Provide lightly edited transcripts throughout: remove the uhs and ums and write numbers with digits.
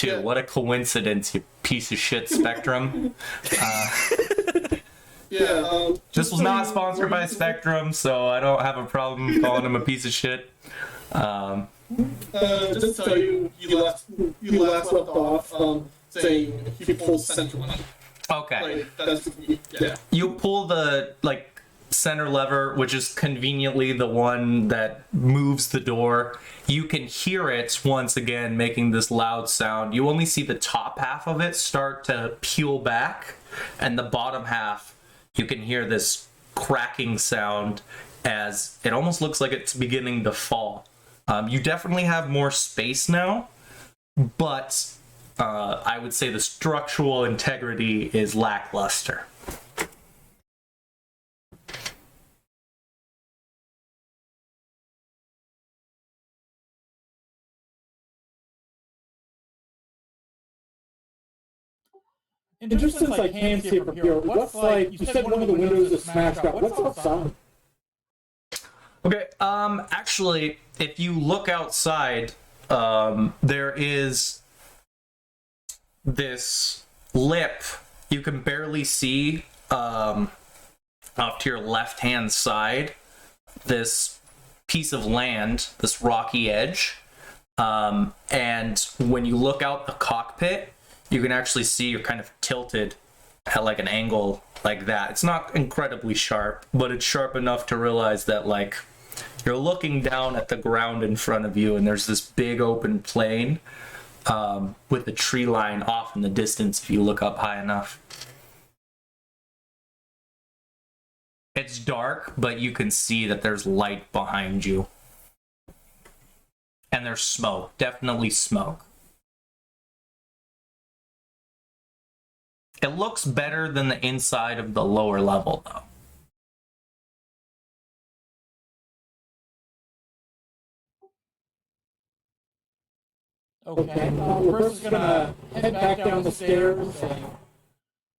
too. Yeah. What a coincidence, you piece of shit, Spectrum. This was not sponsored by Spectrum, so I don't have a problem calling him a piece of shit. Just to tell you, you last left off saying he pulls center one. Okay. Like, that's, yeah. You pull the, center lever, which is conveniently the one that moves the door. You can hear it once again making this loud sound. You only see the top half of it start to peel back, and the bottom half, you can hear this cracking sound as it almost looks like it's beginning to fall. You definitely have more space now, but I would say the structural integrity is lackluster. And just since I can see it from here, what's you said one of the windows is smashed out. What's outside? Okay, actually, if you look outside, there is this lip you can barely see off to your left-hand side, this piece of land, this rocky edge, and when you look out the cockpit, you can actually see you're kind of tilted at an angle like that. It's not incredibly sharp, but it's sharp enough to realize that you're looking down at the ground in front of you, and there's this big open plain with the tree line off in the distance if you look up high enough. It's dark, but you can see that there's light behind you. And there's smoke, definitely smoke. It looks better than the inside of the lower level, though. Okay. We're first gonna head back down the stairs and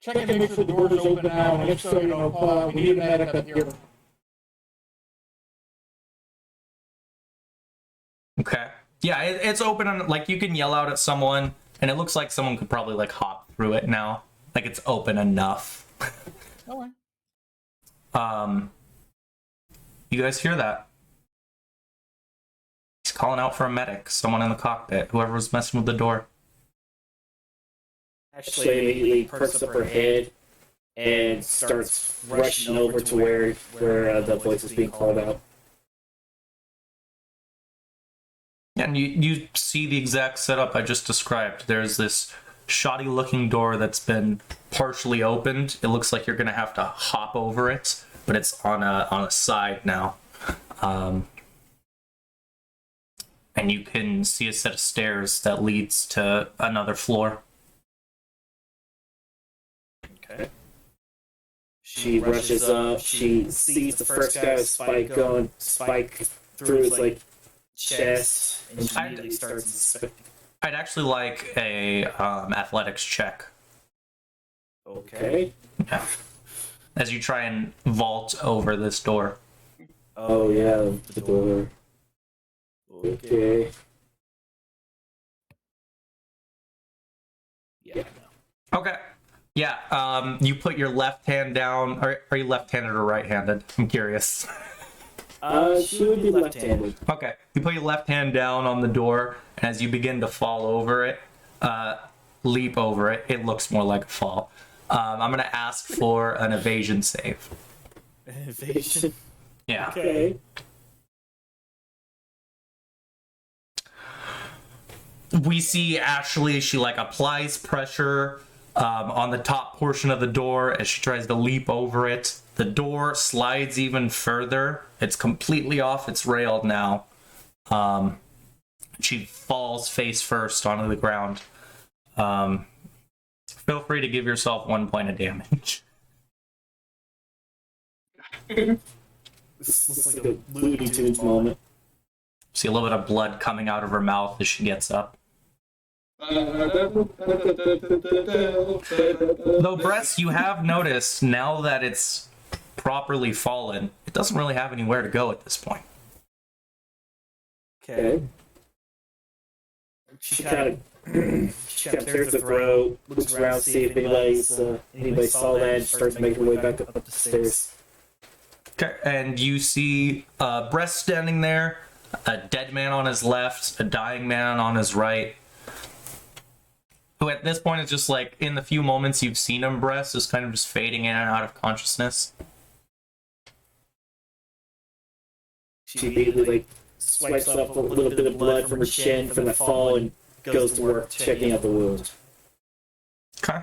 check and make sure the door's open now, and if so, call out, we need a medic up here. Okay. Yeah, it's open, and you can yell out at someone, and it looks like someone could probably hop through it now. It's open enough. Okay. You guys hear that? He's calling out for a medic. Someone in the cockpit. Whoever was messing with the door. Ashley immediately perks up her head and starts rushing over to where the voice is being called out. And you see the exact setup I just described. There's this shoddy looking door that's been partially opened. It looks like you're gonna have to hop over it, but it's on a side now. And you can see a set of stairs that leads to another floor. Okay. She rushes up. She sees the first guy with spike through his chest, and she immediately starts inspecting. I'd actually like a athletics check. Okay. Yeah. As you try and vault over this door. Oh yeah, the door. Okay. Yeah. Okay. Yeah. You put your left hand down. Are you left-handed or right-handed? I'm curious. She would be left-handed. Okay. You put your left hand down on the door, and as you begin to fall over it, leap over it, it looks more like a fall. I'm going to ask for an evasion save. Evasion? Yeah. Okay. We see Ashley, she applies pressure on the top portion of the door as she tries to leap over it. The door slides even further. It's completely off its rail now. She falls face first onto the ground. Feel free to give yourself 1 point of damage. This looks like a Looney Tunes moment. See a little bit of blood coming out of her mouth as she gets up. Though, Bress, you have noticed now that it's properly fallen, it doesn't really have anywhere to go at this point. Okay. She kind of clears the throat, looks around, see if anybody saw that, and starts making her way back up the stairs. Okay, and you see Breast standing there, a dead man on his left, a dying man on his right, who at this point is just like, in the few moments you've seen him, Breast is kind of just fading in and out of consciousness. She immediately swipes off a little bit of blood from her chin from the fall and goes to work checking out the wound. Okay.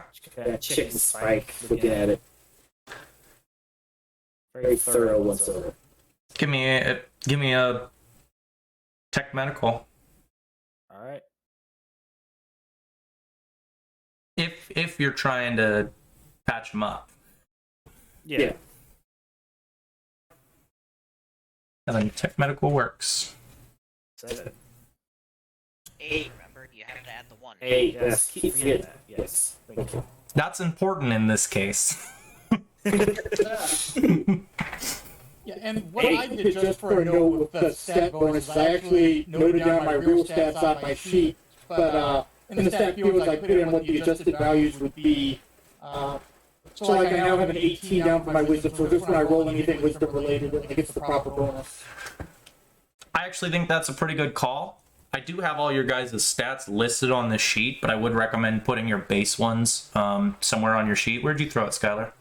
Checking Spike, looking at it. Very thorough once over. Give me a tech medical. All right. If you're trying to patch him up. Yeah. And then tech medical works. 7. 8, remember? You have to add the 1. 8, yes. Keep forgetting that. Yes. Thank you. That's important in this case. Yeah, and what I did just for a note with the stat bonus is I actually noted down my real stats on my sheet, but in the stat fields I put in what the adjusted values would be. So like I now have an 18 down for my wisdom, so just when I roll anything wisdom related, it gets the proper bonus. I actually think that's a pretty good call. I do have all your guys' stats listed on the sheet, but I would recommend putting your base ones somewhere on your sheet. Where'd you throw it, Skylar?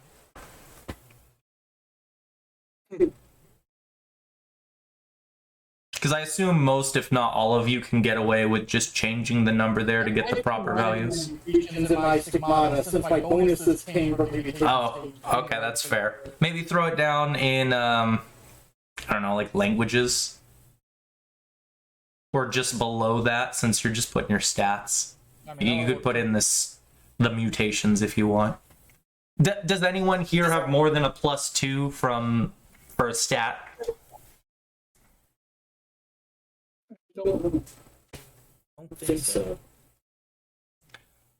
Because I assume most, if not all of you, can get away with just changing the number there to get the proper values. Regions in my stigmata, since my bonuses came from the Oh, okay, that's fair. Maybe throw it down in, I don't know, like languages. Or just below that, since you're just putting your stats. You could put in the mutations if you want. Does anyone here have more than a +2 for a stat? I don't think so.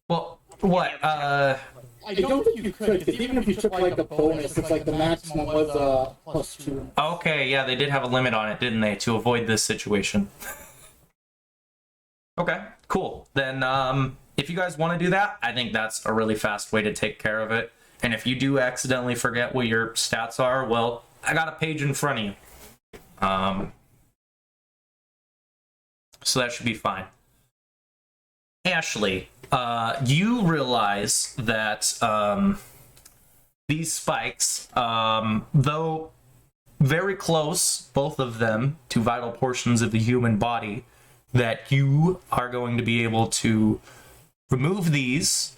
Well, what? I don't think you could, because even if you took like the bonus, it's like the maximum was +2. Okay, yeah, they did have a limit on it, didn't they, to avoid this situation? Okay, cool. Then, if you guys want to do that, I think that's a really fast way to take care of it. And if you do accidentally forget what your stats are, well, I got a page in front of you. So that should be fine. Ashley, you realize that these spikes, though very close, both of them, to vital portions of the human body, that you are going to be able to remove these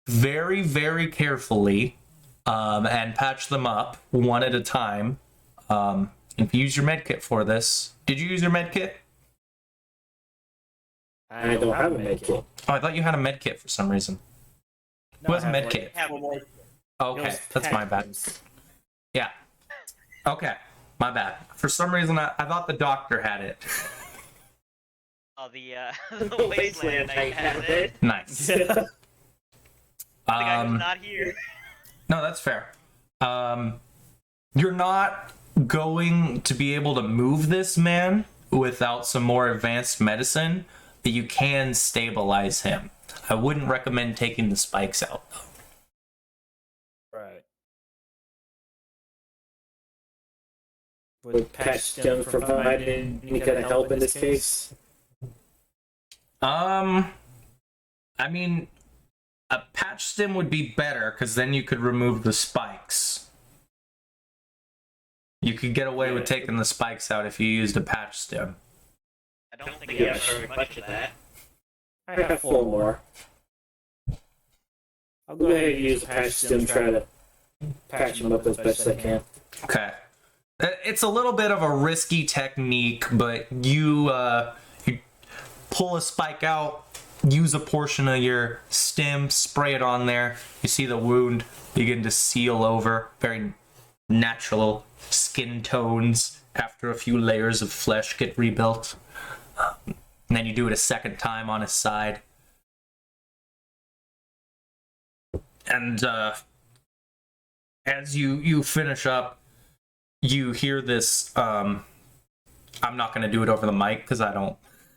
very, very carefully and patch them up one at a time. If you use your medkit for this, did you use your medkit? I don't have a medkit. Oh, I thought you had a medkit for some reason. Who has a medkit? Okay, that's my bad. Yeah. Okay, my bad. For some reason, I thought the doctor had it. Oh, the wasteland I have it. Nice. The guy who's not here. No, that's fair. You're not going to be able to move this man without some more advanced medicine, but you can stabilize him. I wouldn't recommend taking the spikes out, though. Right. Would patch stem provide any kind of help in this case? I mean, a patch stem would be better, because then you could remove the spikes. You could get away with taking the spikes out if you used a patch stem. I don't think I have very much of that. I have 4 more. I'll go ahead and use a patch stem, try to patch him up as best I can. Okay. It's a little bit of a risky technique, but you pull a spike out, use a portion of your stem, spray it on there. You see the wound begin to seal over. Very natural skin tones after a few layers of flesh get rebuilt. And then you do it a second time on his side. And as you finish up, you hear this, I'm not going to do it over the mic because I don't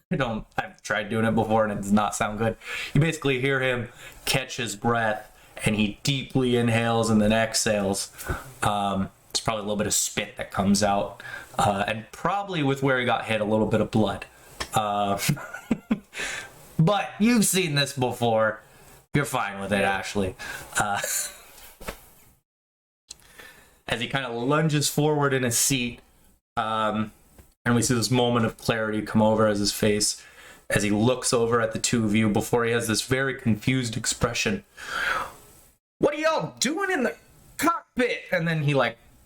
I've tried doing it before and it does not sound good. You basically hear him catch his breath and he deeply inhales and then exhales. It's probably a little bit of spit that comes out. And probably with where he got hit, a little bit of blood. But you've seen this before. You're fine with it, Ashley. As he kind of lunges forward in his seat, and we see this moment of clarity come over his face as he looks over at the two of you before he has this very confused expression. What are y'all doing in the cockpit? And then he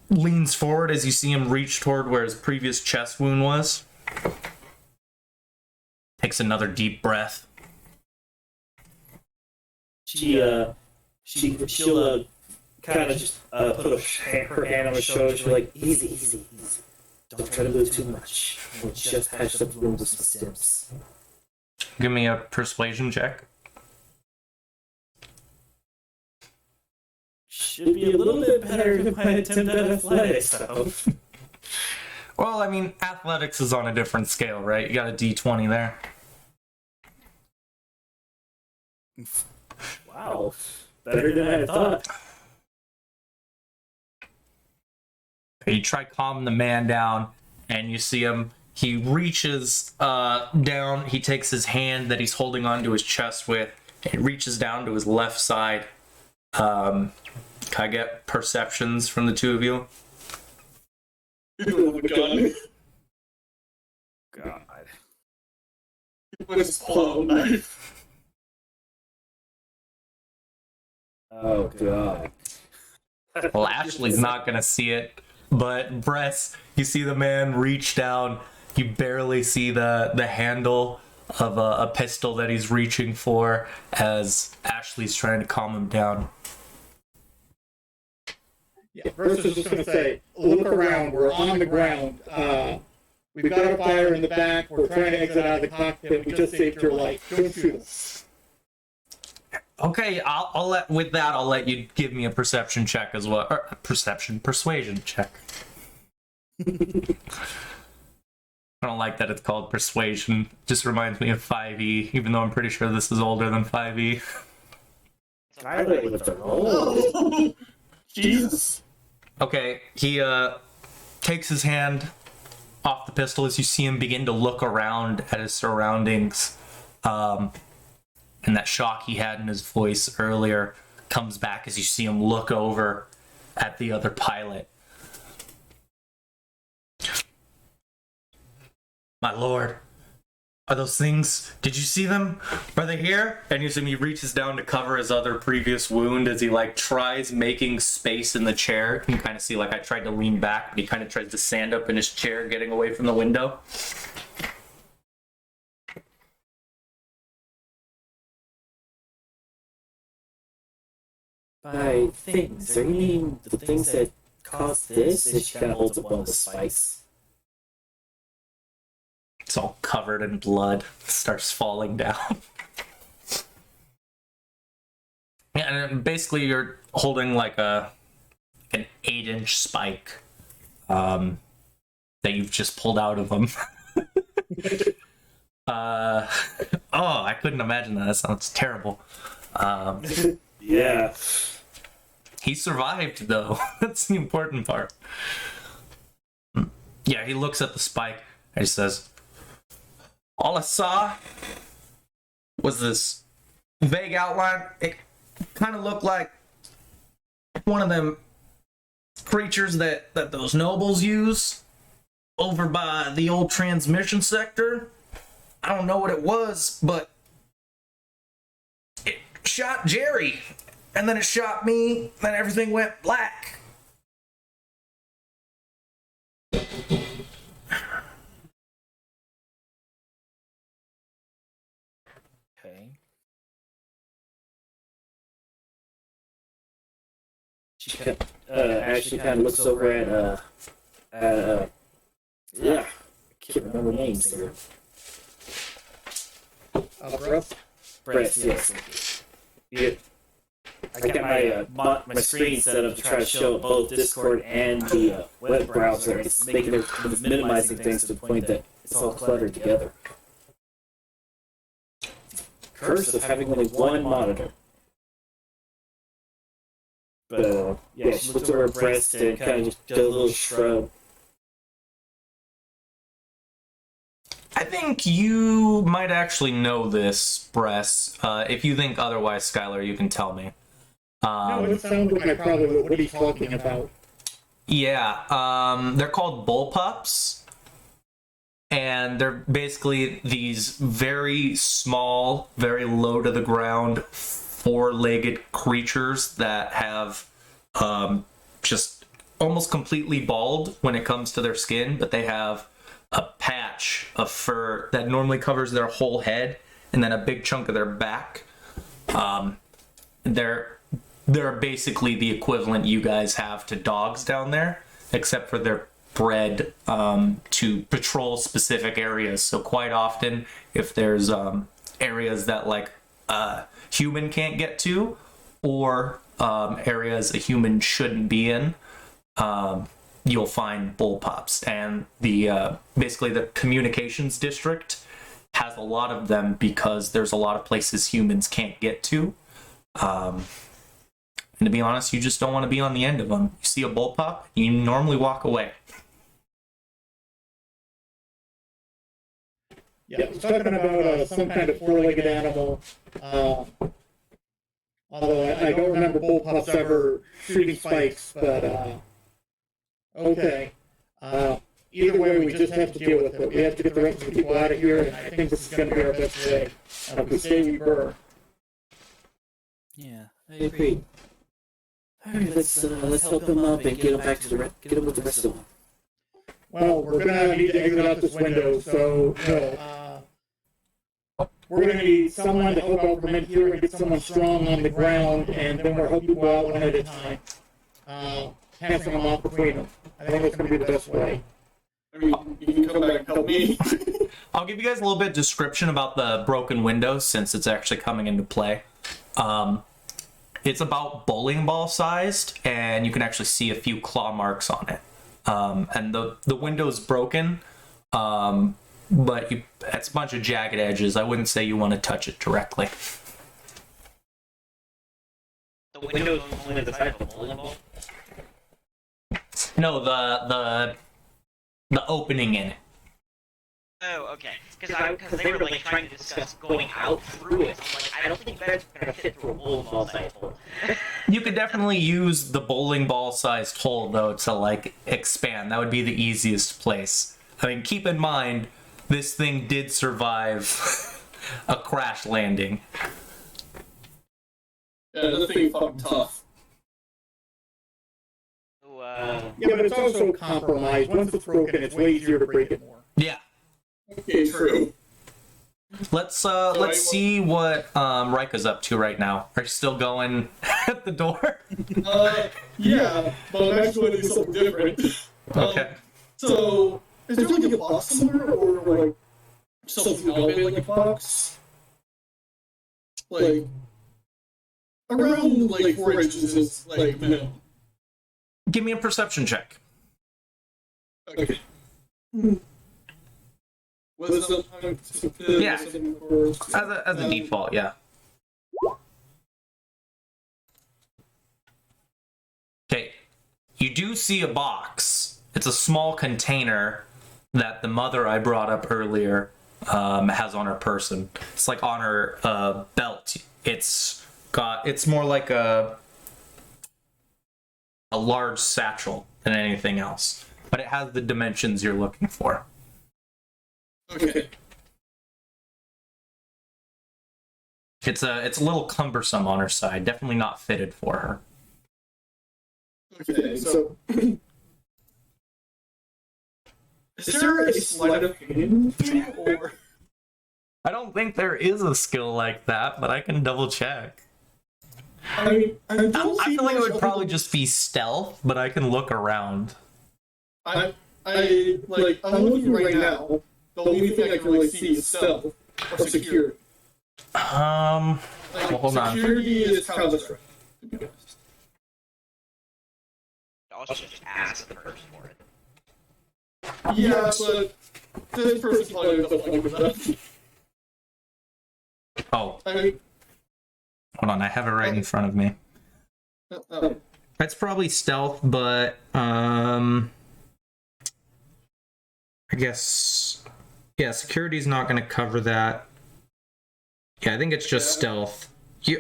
leans forward as you see him reach toward where his previous chest wound was. Takes another deep breath. She'll kind of just put her hand on his shoulder. She'll be like, easy. Don't try to move too much. We'll just patch the wound with some stimps. Give me a persuasion check. Should be a little bit better than my attempt at athletics, though. Well, I mean, athletics is on a different scale, right? You got a D20 there. Wow. Better than I thought. You try calming the man down, and you see him. He reaches down. He takes his hand that he's holding onto his chest with, and reaches down to his left side. Can I get perceptions from the two of you? Oh my god. God. What is Paul? Oh god. Well, Ashley's not gonna see it, but Bress, you see the man reach down. You barely see the handle of a pistol that he's reaching for as Ashley's trying to calm him down. Yeah, Bruce is just going to say, look around, we're on the ground. We've got a fire in the back, we're trying to exit out of the cockpit, we just saved your life. Don't shoot us. Okay, I'll let you give me a perception check as well. Or persuasion check. I don't like that it's called persuasion. Just reminds me of 5e, even though I'm pretty sure this is older than 5e. Skylight with the roll. Jesus. Okay, he takes his hand off the pistol as you see him begin to look around at his surroundings. And that shock he had in his voice earlier comes back as you see him look over at the other pilot. My lord, are those things? Did you see them? Are they here? And you see him, he reaches down to cover his other previous wound as he tries making space in the chair. You can kind of see I tried to lean back, but he kind of tries to stand up in his chair, getting away from the window. By things, are you mean the things that caused this? And she kind of holds up one of the spikes. It's all covered in blood. Starts falling down. Yeah, and basically you're holding an 8-inch spike that you've just pulled out of him. I couldn't imagine that. That sounds terrible. Yeah. He survived, though. That's the important part. Yeah, he looks at the spike and he says, all I saw was this vague outline. It kind of looked like one of them creatures that those nobles use over by the old transmission sector. I don't know what it was, but it shot Jerry, and then it shot me, then everything went black. Okay. She actually kind of looks over at yeah, I can't remember names there. Brett, yes. Yeah. I got my screen set up to try to show both Discord and the web browser. It's minimizing things to the point that it's all cluttered together. curse of having only one monitor. But yeah, she looks over her breast and kind of just does a little shrug. I think you might actually know this, Bress. If you think otherwise, Skylar, you can tell me. No, it sounds like I probably would. What are you talking about? Yeah, they're called bullpups. And they're basically these very small, very low to the ground, four-legged creatures that have just almost completely bald when it comes to their skin, but they have a patch of fur that normally covers their whole head and then a big chunk of their back. They're basically the equivalent you guys have to dogs down there, except for they're bred to patrol specific areas. So quite often, if there's areas that like a human can't get to, or areas a human shouldn't be in, you'll find bullpups. And the basically the communications district has a lot of them because there's a lot of places humans can't get to. And to be honest, you just don't want to be on the end of them. You see a bullpup, you normally walk away. Yeah, I was talking about some kind of four-legged animal. Although I don't remember bullpups ever shooting spikes, but okay. Either way, we just have to deal with it. We have to get the rest of the people out of here, and I think this is going to be our best way. If we stay, we burn. Yeah, I I agree. agree. Alright, let's help him up and get him back to get him with the rest of them. Well, we're gonna need to exit out this window, so we're gonna need someone to help out from in here and get someone strong on the ground, and then we'll help people out one at a time. Passing them off between them. I think that's gonna be the best way. I mean, you can come back and help me. I'll give you guys a little bit of description about the broken window since it's actually coming into play. It's about bowling ball sized, and you can actually see a few claw marks on it. And the window's broken, but it's a bunch of jagged edges. I wouldn't say you want to touch it directly. The window's only the size of a bowling ball. No, the opening in it. Oh, okay. Because they were like trying to discuss going out through it. I'm like, I don't think that's gonna fit through a bowling ball size hole. You could definitely use the bowling ball sized hole though to like expand. That would be the easiest place. I mean, keep in mind this thing did survive a crash landing. Yeah, another thing fucking tough. So, Yeah, but it's also compromised. Once it's broken, it's way easier to break it more. Yeah. Okay, true. Let's see what Rika's up to right now. Are you still going at the door? Yeah, but I'm actually doing something different. Okay. So, is there like a box somewhere, or like something elevated like a box? Like, around like 4 inches is like minimum. Give me a perception check. Okay. Wisdom? Yeah. Wisdom or- As a default, yeah. Okay. You do see a box. It's a small container that the mother I brought up earlier has on her person. It's like on her belt. It's more like a large satchel than anything else, but it has the dimensions you're looking for. Okay. It's a little cumbersome on her side. Definitely not fitted for her. Okay, so is there a sleight of hand thing, or I don't think there is a skill like that, but I can double check. I mean, I feel like it would probably just be stealth, but I can look around. I'm looking right now. The only thing I can really see is stealth or security. Well, hold on. Security is counter strike, to be honest. I'll just ask the person for it. Yeah, but this person probably doesn't like that. Oh, I mean, hold on, I have it right in front of me. It's probably stealth, but I guess yeah, security's not going to cover that. Yeah, I think it's just stealth.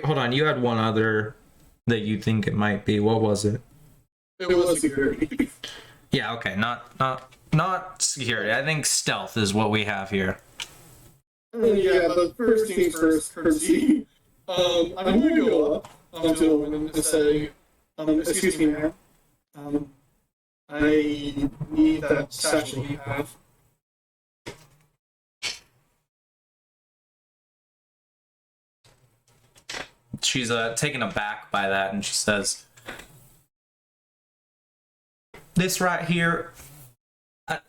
Hold on, you had one other that you think it might be. What was it? it was security. Yeah, okay, not security. I think stealth is what we have here. Yeah, but first things first, courtesy. I'm gonna go up to the woman and say, excuse me, ma'am. I need that satchel you have. She's taken aback by that, and she says, "This right here, I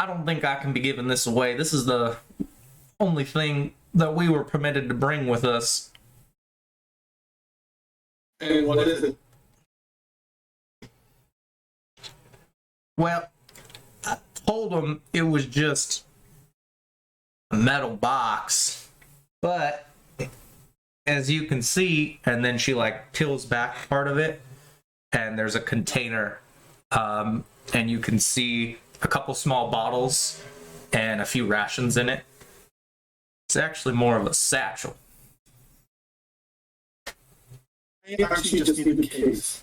don't think I can be giving this away. This is the only thing that we were permitted to bring with us." And what is it? Well, I told him it was just a metal box, but as you can see, and then she like peels back part of it, and there's a container, and you can see a couple small bottles and a few rations in it. It's actually more of a satchel. I actually just need the case.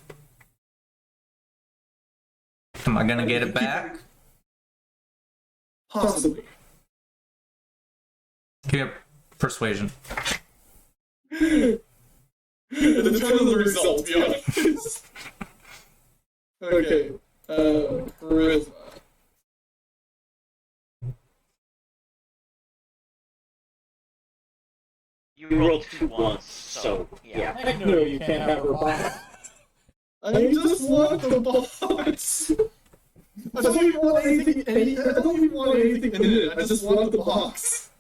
Am I gonna get it back? Possibly. Give me a persuasion. It depends on the result, to be honest. Okay, charisma. You rolled 2 once, so yeah. Heck no, you can't have her box. I just want the box. I don't even want anything. I don't even want anything in it. I just want the box.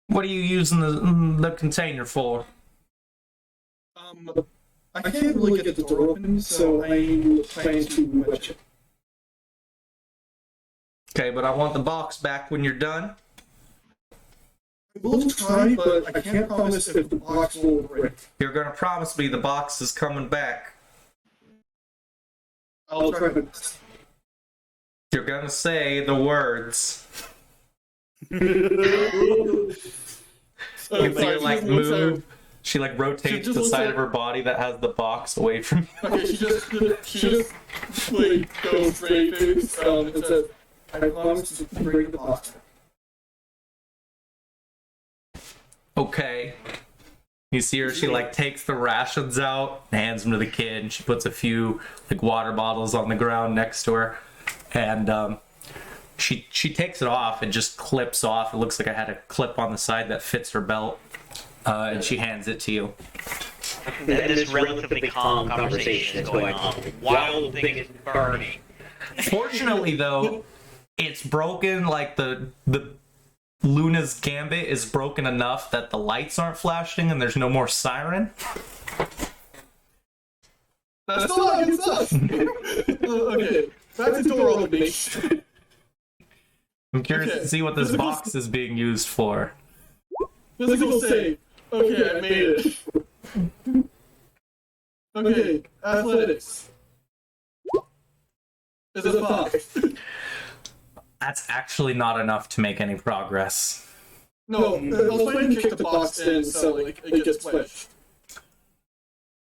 What are you using the container for? I can't really get the door open, so I plan to wedge it. Okay, but I want the box back when you're done. I will try, but I can't promise if the box will break. You're gonna promise me the box is coming back. I'll try my best. You're gonna say the words. You Sorry, like she move. She like rotates just the looks side like- of her body that has the box away from you. Okay, she just like goes straight face and says, "I promise to bring the box." Okay. You see her, she like takes the rations out, hands them to the kid, and she puts a few like water bottles on the ground next to her. And she takes it off. It just clips off. It looks like I had a clip on the side that fits her belt. And she hands it to you. And this relatively calm conversation is going on while the thing is burning. Fortunately, though, it's broken. Like the Luna's Gambit is broken enough that the lights aren't flashing and there's no more siren. That's still not good stuff. Okay, back to door opening. I'm curious Okay. to see what this box is being used for. Physical save. Okay, I made it. Okay, athletics. Is it 5? That's actually not enough to make any progress. No, I was planning to kick the box in so like it gets wedged.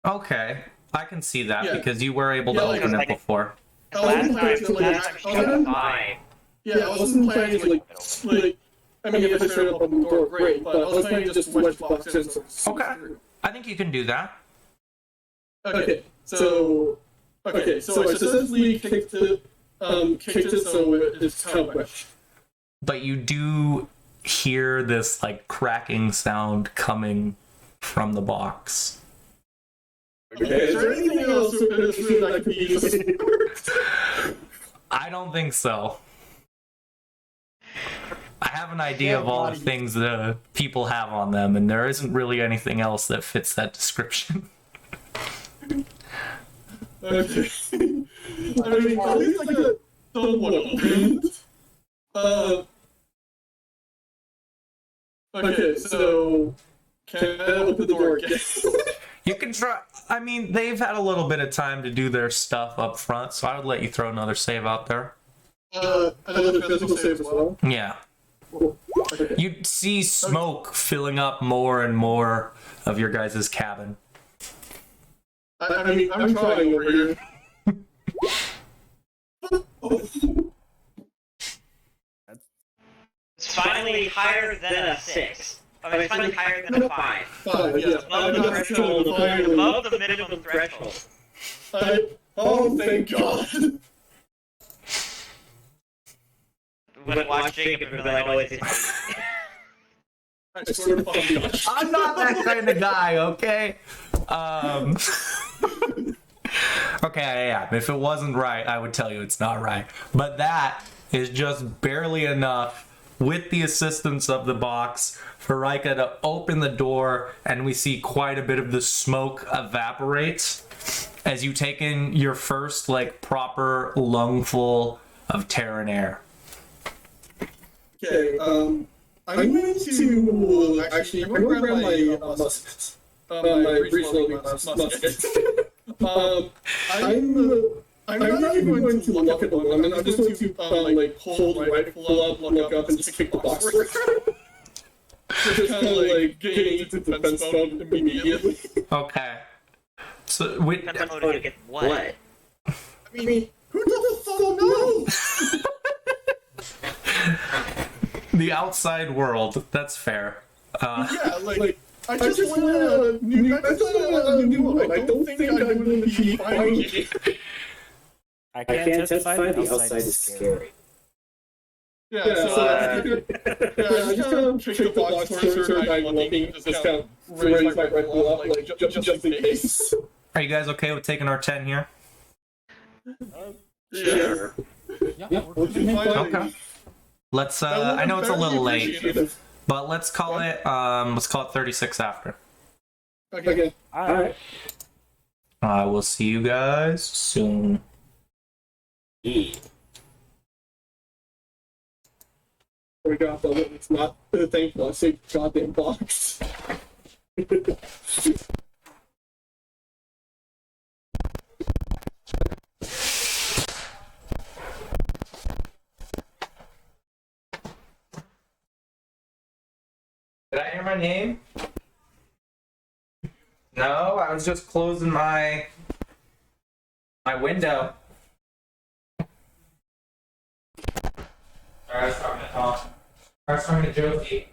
Okay, I can see that Yeah. because you were able to Yeah, like, open it like- before. Last time, I got 5. Yeah, I wasn't planning to like. I mean, if I straight up open the door, great. But I was planning to just wedge the box in. So Okay. I think you can do that. Okay. So I successfully kicked it so it's kind of wedged. But you do hear this like cracking sound coming from the box. Okay. Is there anything else in this room that could be used? I don't think so. I have an idea of all the things that people have on them, and there isn't really anything else that fits that description. Okay. I mean, at least I got somewhat opened. Okay, so can I open the door again? You can try. I mean, they've had a little bit of time to do their stuff up front, so I would let you throw another save out there. Another physical save as well. Yeah. Okay. You see smoke filling up more and more of your guys' cabin. I mean, I'm trying over here. It's finally higher than a 6. I mean, it's finally higher than a 5. 5, yeah. Above the threshold, above the minimum threshold. Oh, thank God. When watching it, I know it's I swear to fucking God. I'm not that kind of guy, okay? Okay, yeah. If it wasn't right, I would tell you it's not right. But that is just barely enough, with the assistance of the box, for Rika to open the door, and we see quite a bit of the smoke evaporate as you take in your first, like, proper lungful of Terran air. Okay, I'm going to actually. I'm going to grab my musket. My breech-loading musket. I'm not even going to look at the woman. I'm just going to like hold my rifle up, look up, and just kick the box. Just kind of like getting into defense mode immediately. Okay. So, we... Depends on how to get what. I mean, who the fuck knows? The outside world, that's fair. Yeah, like I just went on a new one. I don't think I'm going to be fine. I can't testify the outside is scary. Yeah, so I just kind of kick the box towards her, I'm looking, just kind of raise my rifle up, like, just in case. Are you guys okay with taking our 10 here? Sure. Yeah, we're fine. Okay. Let's, I know it's a little late, but let's call it 36 after. Okay. Alright. I will see you guys soon. We got the it's not thankful I say goddamn box. Did I hear my name? No, I was just closing my window. I was talking to Tom. I was talking to Josie.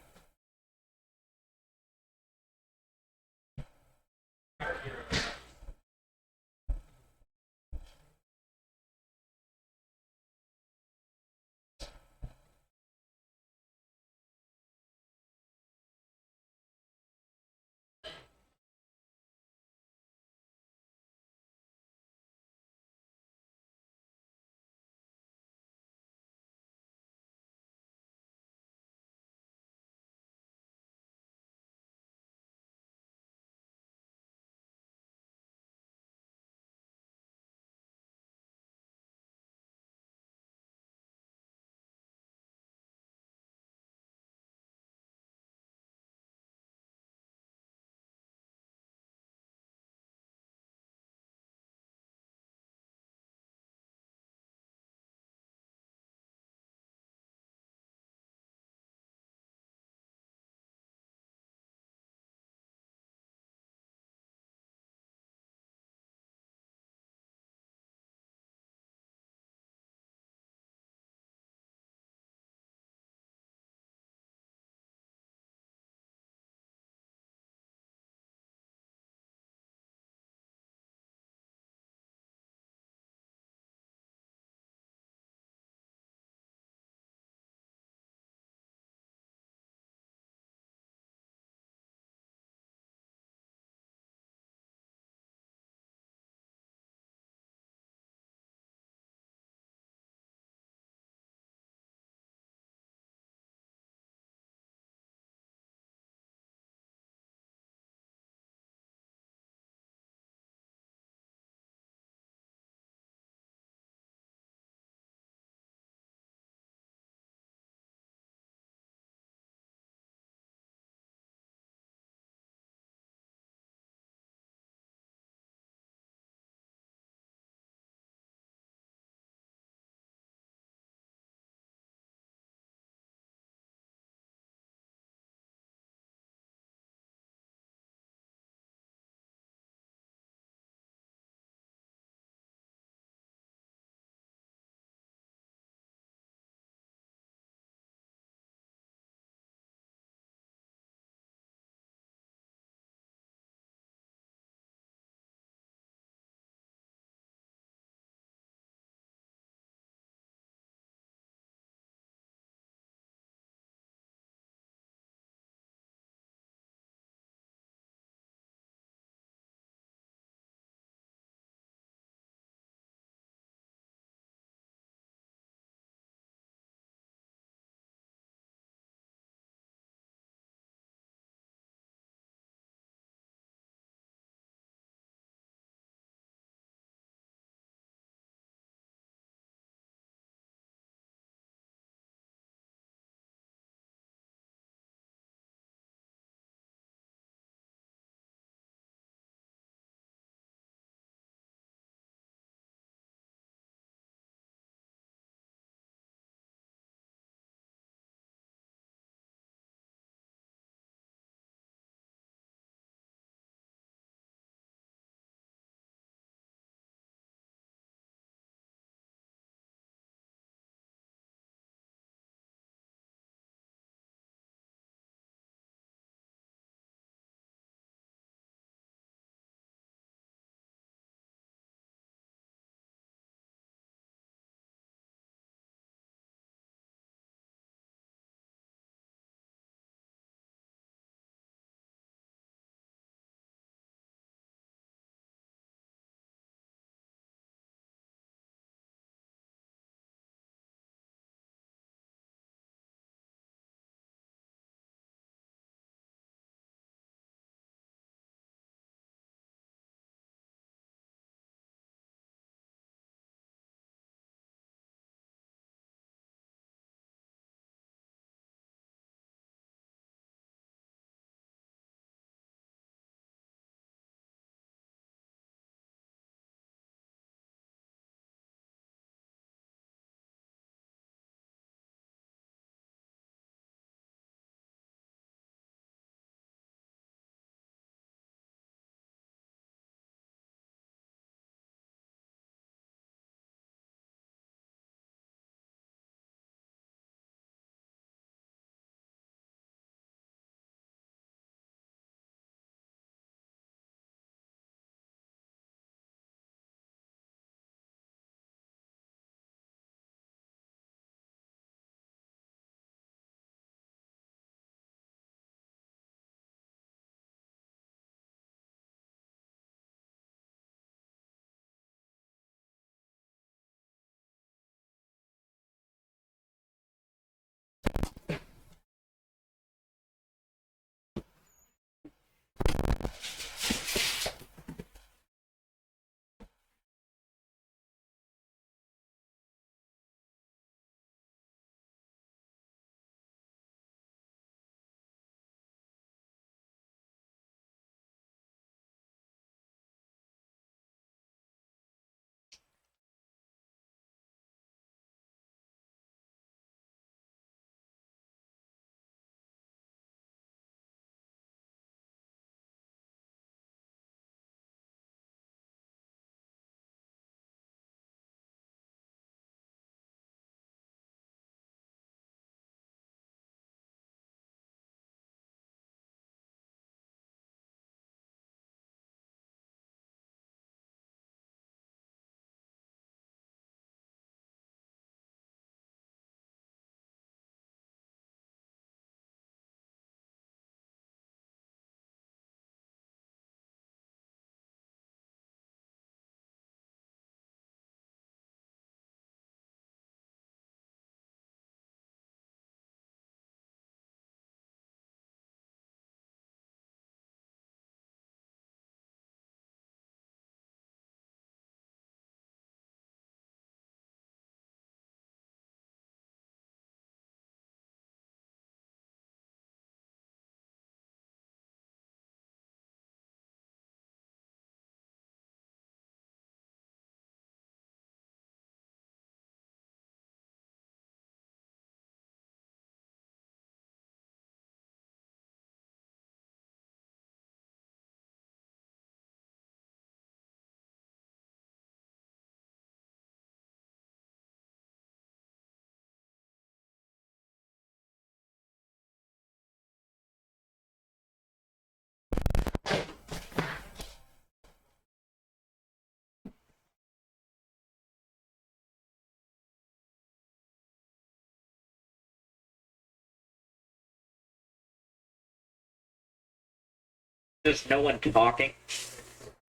There's no one talking.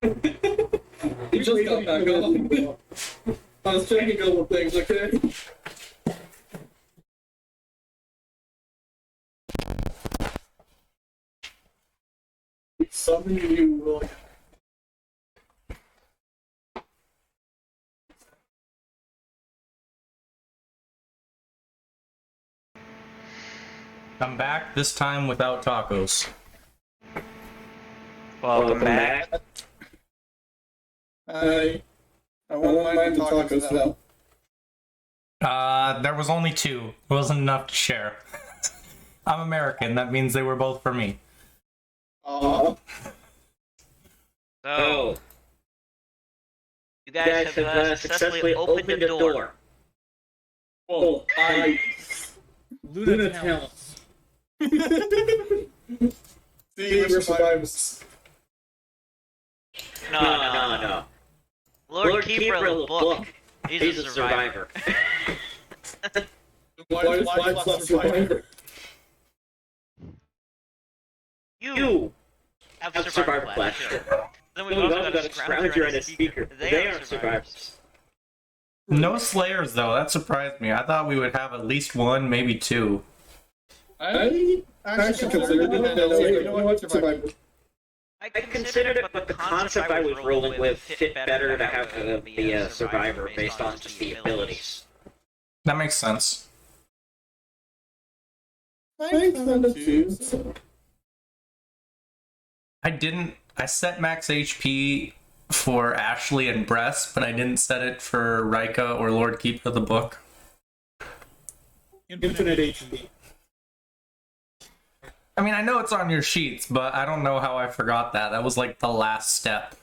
You just got back up. I was checking a couple things, okay? Something you will. I'm back, this time without tacos. Welcome back. I won't mind the tacos though. There was only 2. It wasn't enough to share. I'm American, that means they were both for me. So, you guys have successfully opened the door. Oh, Lunar talents. See, we're survivors. No. Lord Keeper of the book. He's a survivor. Why is not survivor? You have survivor class. Sure. Then we've also got a Scrounger and a Speaker. They aren't survivors. No Slayers, though. That surprised me. I thought we would have at least 1, maybe 2. I actually considered it. You know what? Survivor. I considered it, but the concept I was rolling with fit better to have be a survivor based on just the abilities. That makes sense. I set max HP for Ashley and Bress, but I didn't set it for Rika or Lord Keeper of the Book. Infinite HP. I mean, I know it's on your sheets, but I don't know how I forgot that. That was like the last step.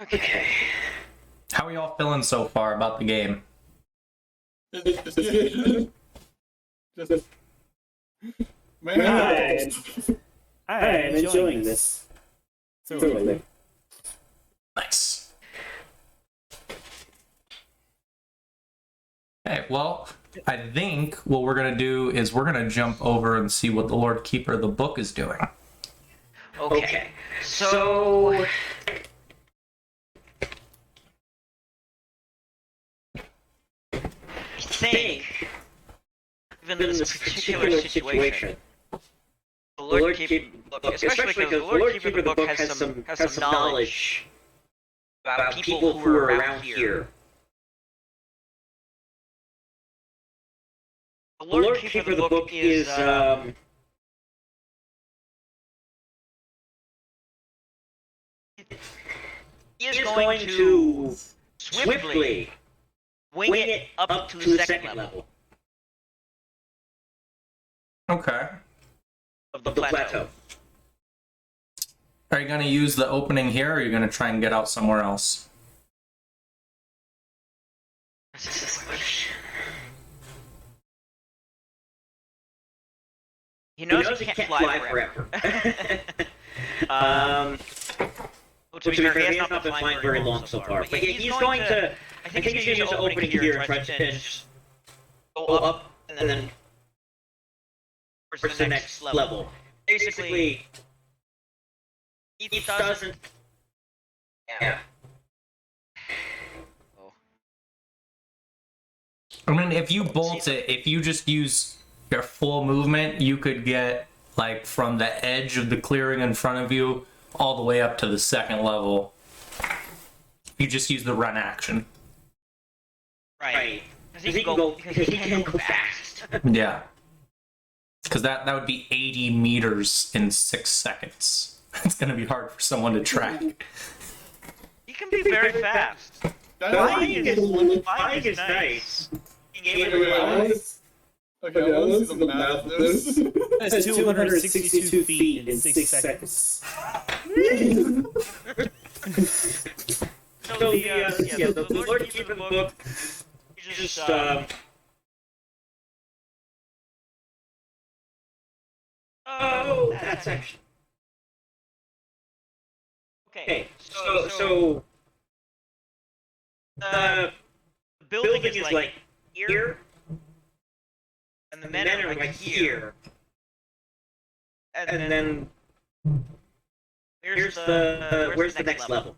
Okay. How are y'all feeling so far about the game? Just man, I am enjoying this. Totally. Nice. Okay, well, I think what we're going to do is we're going to jump over and see what the Lord Keeper of the Book is doing. Okay. So... I think, even in this particular situation, the Lord Keeper of the Book, especially because the Lord Keeper of the Book has some knowledge about people who are around here. The Lord Keeper of the Book is, he is going to swiftly wing it up to the second level Okay. of the plateau. Are you going to use the opening here, or are you going to try and get out somewhere else? He knows he can't fly forever. To be fair, he has not been flying very long so far. But he's going to... I think he's going to use the opening here and try to just go up and then towards the next level. Basically, he doesn't... Yeah. I mean, if you bolt it, if you just use your full movement, you could get, like, from the edge of the clearing in front of you all the way up to the second level. You just use the run action. Right. Because he can go fast. Yeah. Because that would be 80 meters in 6 seconds. It's going to be hard for someone to track. He can be very fast. Flying is nice. Being able to fly. Okay, let's see the math of this. That's 262 feet in 6 seconds. So the Lord Keeper of the Book, he just oh, that's actually okay. So the building is like here, and the men are right here, and then where's the next level?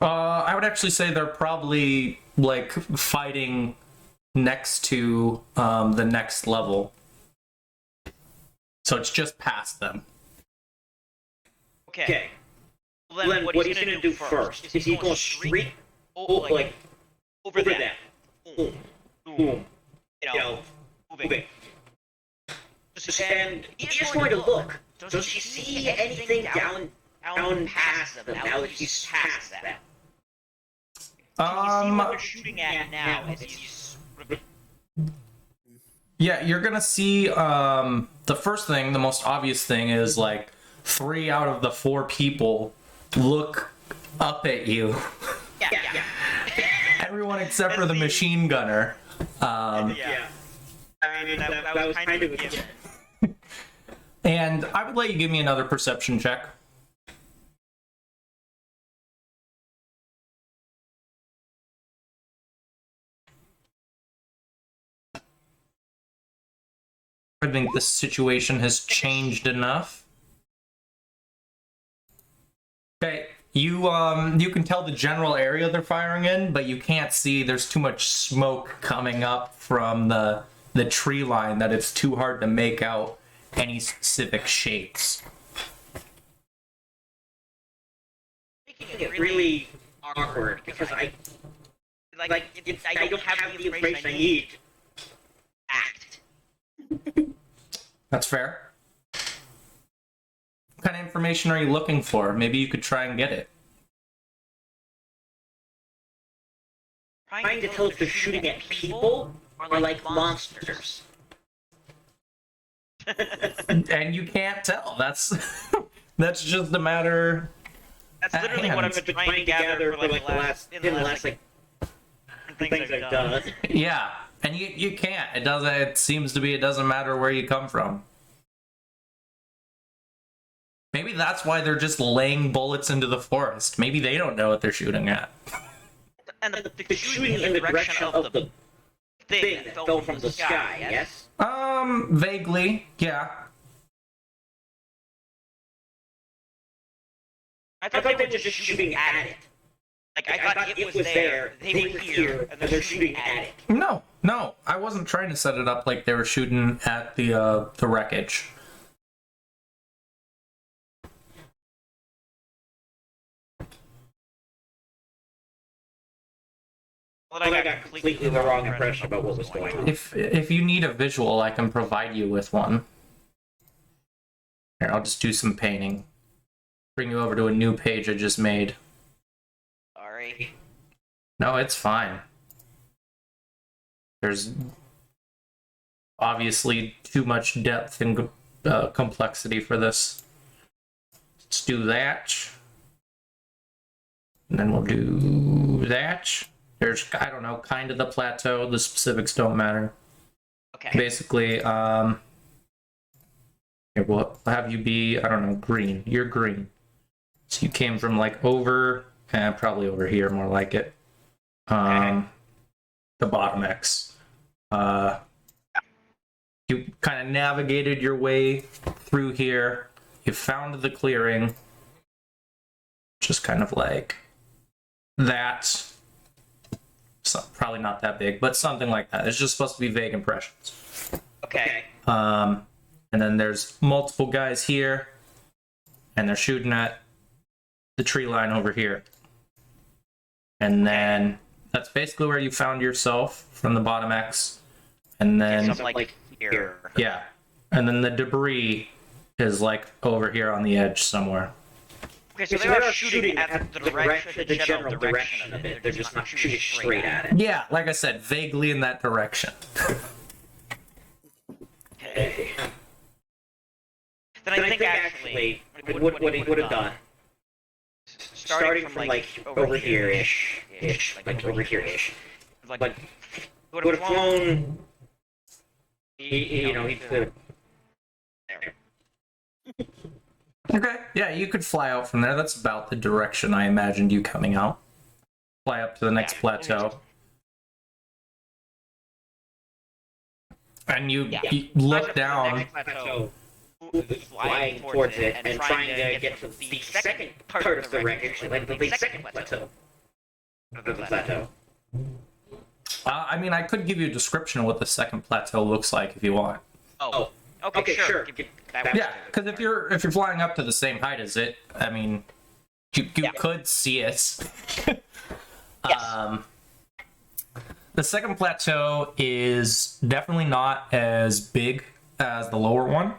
I would actually say they're probably like fighting next to the next level. So it's just past them. Okay. Well, then what he's gonna do first is he's gonna streak like over that. Boom. Boom. You know, moving. And he's just going to look. Does he see anything down past them now that he's past them? Can you see what they're shooting at now as he's... Yeah, you're gonna see the first thing, the most obvious thing is like 3 out of the 4 people look up at you. Yeah. Everyone except for the machine gunner. Yeah. I mean, that was kind of a given. And I would let you give me another perception check. I think the situation has changed enough. Okay, you can tell the general area they're firing in, but you can't see. There's too much smoke coming up from the tree line that it's too hard to make out any specific shapes. Making it really awkward because I don't have the information I need to act. That's fair. What kind of information are you looking for? Maybe you could try and get it. Trying to tell if they're shooting at people or like monsters. And you can't tell. That's just a matter. That's literally what I've been trying to gather for like the last things I've done. Yeah, and you can't. It doesn't. It seems to be. It doesn't matter where you come from. Maybe that's why they're just laying bullets into the forest. Maybe they don't know what they're shooting at. And the shooting in the direction of the thing that fell from the sky, yes? Vaguely, yeah. I thought they were just shooting at it. Like, I thought it was there, they were here, and they're shooting at it. No, I wasn't trying to set it up like they were shooting at the wreckage. Well, I got completely the wrong impression about what was going on. If you need a visual, I can provide you with one. Here, I'll just do some painting. Bring you over to a new page I just made. Sorry. No, it's fine. There's obviously too much depth and complexity for this. Let's do that. And then we'll do that. There's, I don't know, kind of the plateau. The specifics don't matter. Okay. Basically, here, we'll have you be, I don't know, green. You're green. So you came from like over, probably over here, more like it. The bottom X. You kind of navigated your way through here. You found the clearing. Just kind of like that. Probably not that big, but something like that. It's just supposed to be vague impressions. Okay. And then there's multiple guys here, and they're shooting at the tree line over here. And then that's basically where you found yourself from the bottom X. And then like here. yeah, and then the debris is like over here on the edge somewhere. Okay, so they're not shooting at the general direction of it. They're just not shooting straight at it. Yeah, like I said, vaguely in that direction. Okay. Then I think actually what he would have done, starting from like over here-ish, like over here-ish, like would have flown. You know, he could. There. Okay, yeah, you could fly out from there. That's about the direction I imagined you coming out. Fly up to the next plateau. And you Flies look up to the down. next plateau, flying towards it, and trying to get to the second part of the wreckage, like the second plateau. Of the plateau. I mean, I could give you a description of what the second plateau looks like if you want. Oh, okay, sure. That works. Yeah, because if you're flying up to the same height as it, I mean, you could see it. Yes. The second plateau is definitely not as big as the lower one.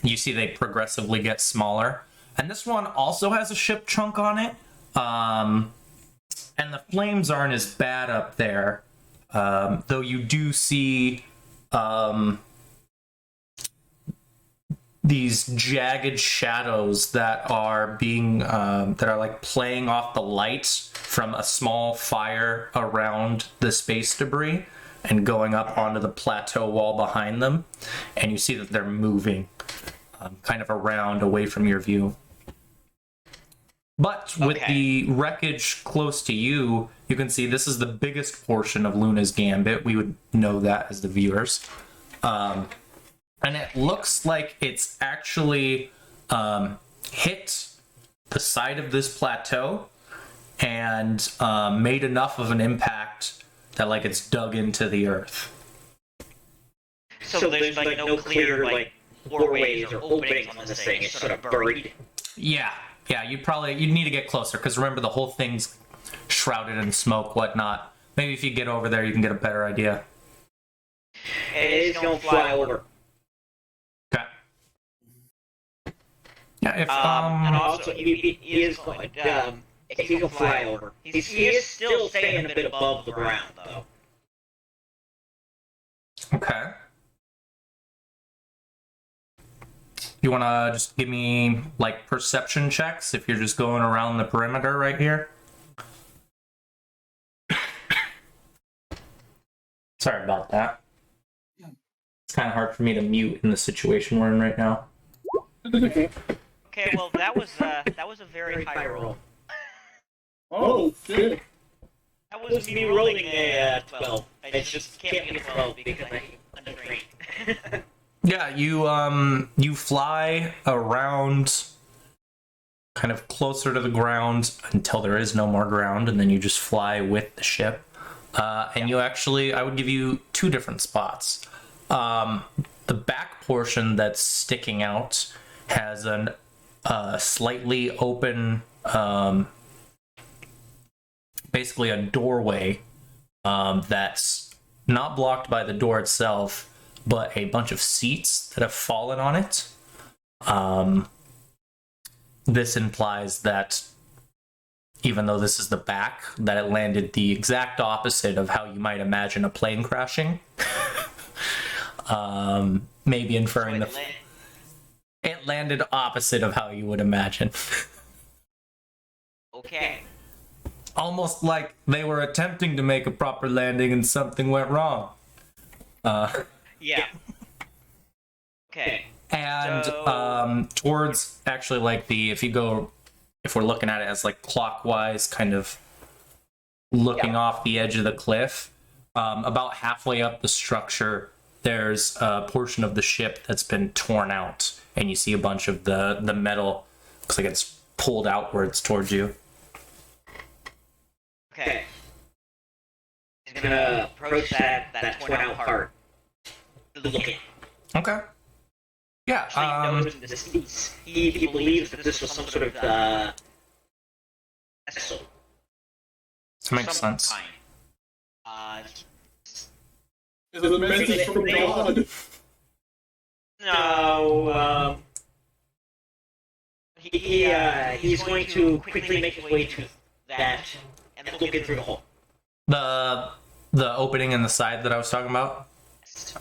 You see they progressively get smaller. And this one also has a ship chunk on it. And the flames aren't as bad up there. Though you do see these jagged shadows that are being that are like playing off the lights from a small fire around the space debris and going up onto the plateau wall behind them, and you see that they're moving kind of around away from your view. But with the wreckage close to you, you can see this is the biggest portion of Luna's Gambit. We would know that as the viewers. And it looks like it's actually hit the side of this plateau and made enough of an impact that like it's dug into the earth. So there's like no clear like doorways or openings on this thing. It's sort of buried. Yeah, you'd need to get closer because remember the whole thing's shrouded in smoke, whatnot. Maybe if you get over there, you can get a better idea. It is going to fly over. Okay. Yeah, if and also he is going. If he can fly over, he is still staying a bit above the ground though. Okay. You want to just give me, like, perception checks if you're just going around the perimeter right here? Sorry about that. It's kind of hard for me to mute in the situation we're in right now. Okay, well, that was a very high roll. Oh, shit. That was me rolling a 12. I just can't get a 12 because I'm untrained. Yeah, you fly around kind of closer to the ground until there is no more ground, and then you just fly with the ship. And you actually, I would give you two different spots. The back portion that's sticking out has a slightly open, basically a doorway that's not blocked by the door itself, but a bunch of seats that have fallen on it. This implies that even though this is the back, that it landed the exact opposite of how you might imagine a plane crashing. Maybe inferring it landed opposite of how you would imagine. Okay. Almost like they were attempting to make a proper landing and something went wrong. Yeah. Okay. And So- towards actually like if we're looking at it as like clockwise, kind of looking off the edge of the cliff, about halfway up the structure, there's a portion of the ship that's been torn out, and you see a bunch of the metal. Looks like it's pulled outwards towards you. Okay. He's gonna approach that torn out part. Looking. Okay. Yeah. Actually knows this. He believes that this was some sort of vessel. Makes Some sense. kind. Is it a message from God? No. He's going to quickly make his way to that and look in through the hole. The opening in the side that I was talking about.